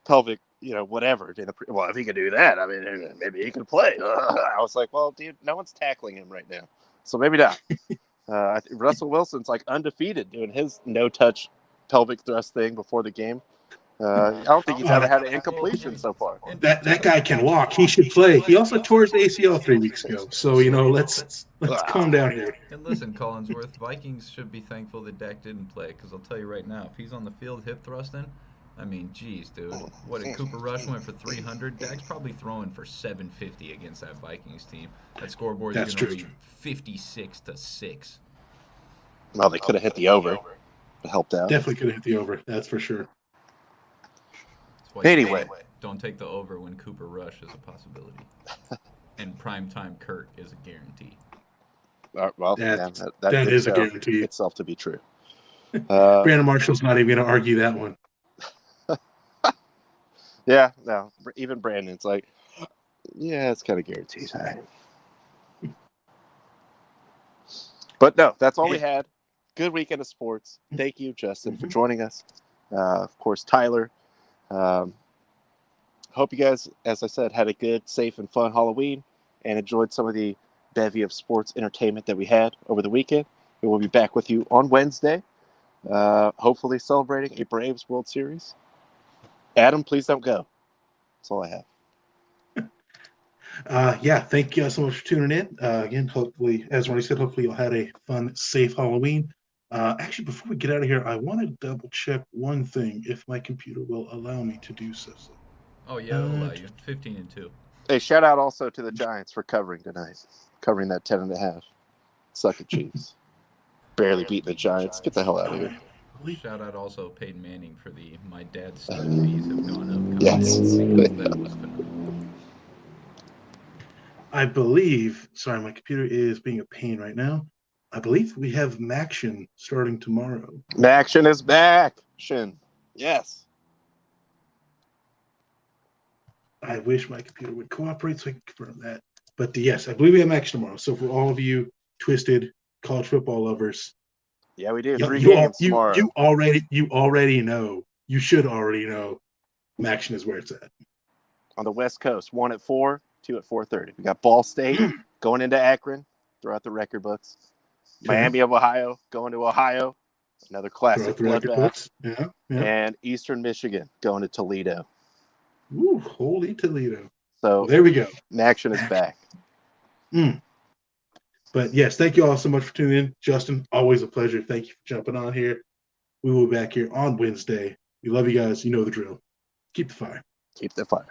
pelvic, whatever. Well, if he could do that, maybe he could play. I was like, well, dude, no one's tackling him right now, so maybe not. Russell Wilson's like undefeated doing his no-touch pelvic thrust thing before the game. I don't think he's ever had an incompletion so far. That guy can walk. He should play. He also tore his ACL 3 weeks ago. So let's calm down here. And listen, Collinsworth, Vikings should be thankful that Dak didn't play, because I'll tell you right now, if he's on the field hip thrusting, I mean, geez, dude. What did Cooper Rush went for 300? Dak's probably throwing for 750 against that Vikings team. That scoreboard is going to be 56-6. Well, they could have hit the over. It helped out. Definitely could have hit the over. That's for sure. Anyway, don't take the over when Cooper Rush is a possibility, and primetime Kurt is a guarantee. Well, that is a guarantee itself to be true. Brandon Marshall's not even going to argue that one. Yeah, no, even Brandon's like, yeah, it's kind of guaranteed. But no, that's all we had. Good weekend of sports. Thank you, Justin, for joining us. Of course, Tyler. Hope you guys, as I said, had a good, safe, and fun Halloween and enjoyed some of the bevy of sports entertainment that we had over the weekend. We will be back with you on Wednesday, hopefully celebrating a Braves World Series. Adam, please don't go. That's all I have. Thank you so much for tuning in. Again, hopefully, as Ronnie said, hopefully you'll have a fun, safe Halloween. Actually, before we get out of here, I want to double check one thing, if my computer will allow me to do so. Oh, yeah, it'll allow you. 15-2. Hey, shout out also to the Giants for covering tonight. Covering that 10.5. Suck it, Chiefs. Barely beating the Giants. Get the hell out of here. Shout out also Peyton Manning for my dad's stud fees have gone up. Yes. That was phenomenal. I believe, sorry, my computer is being a pain right now. I believe we have Maction starting tomorrow. Maction is back. Yes. I wish my computer would cooperate so I can confirm that. But yes, I believe we have Maction tomorrow. So for all of you twisted college football lovers, yeah, we do. 3 games tomorrow. You already know. You should already know. Maction is where it's at. On the West Coast, 1 at 4, 2 at 4:30. We got Ball State going into Akron. Throw out the record books. Miami of Ohio going to Ohio. Another classic bloodbath. Yeah. And Eastern Michigan going to Toledo. Ooh, holy Toledo. So there we go. Maction is back. But yes, thank you all so much for tuning in. Justin, always a pleasure. Thank you for jumping on here. We will be back here on Wednesday. We love you guys. You know the drill. Keep the fire. Keep the fire.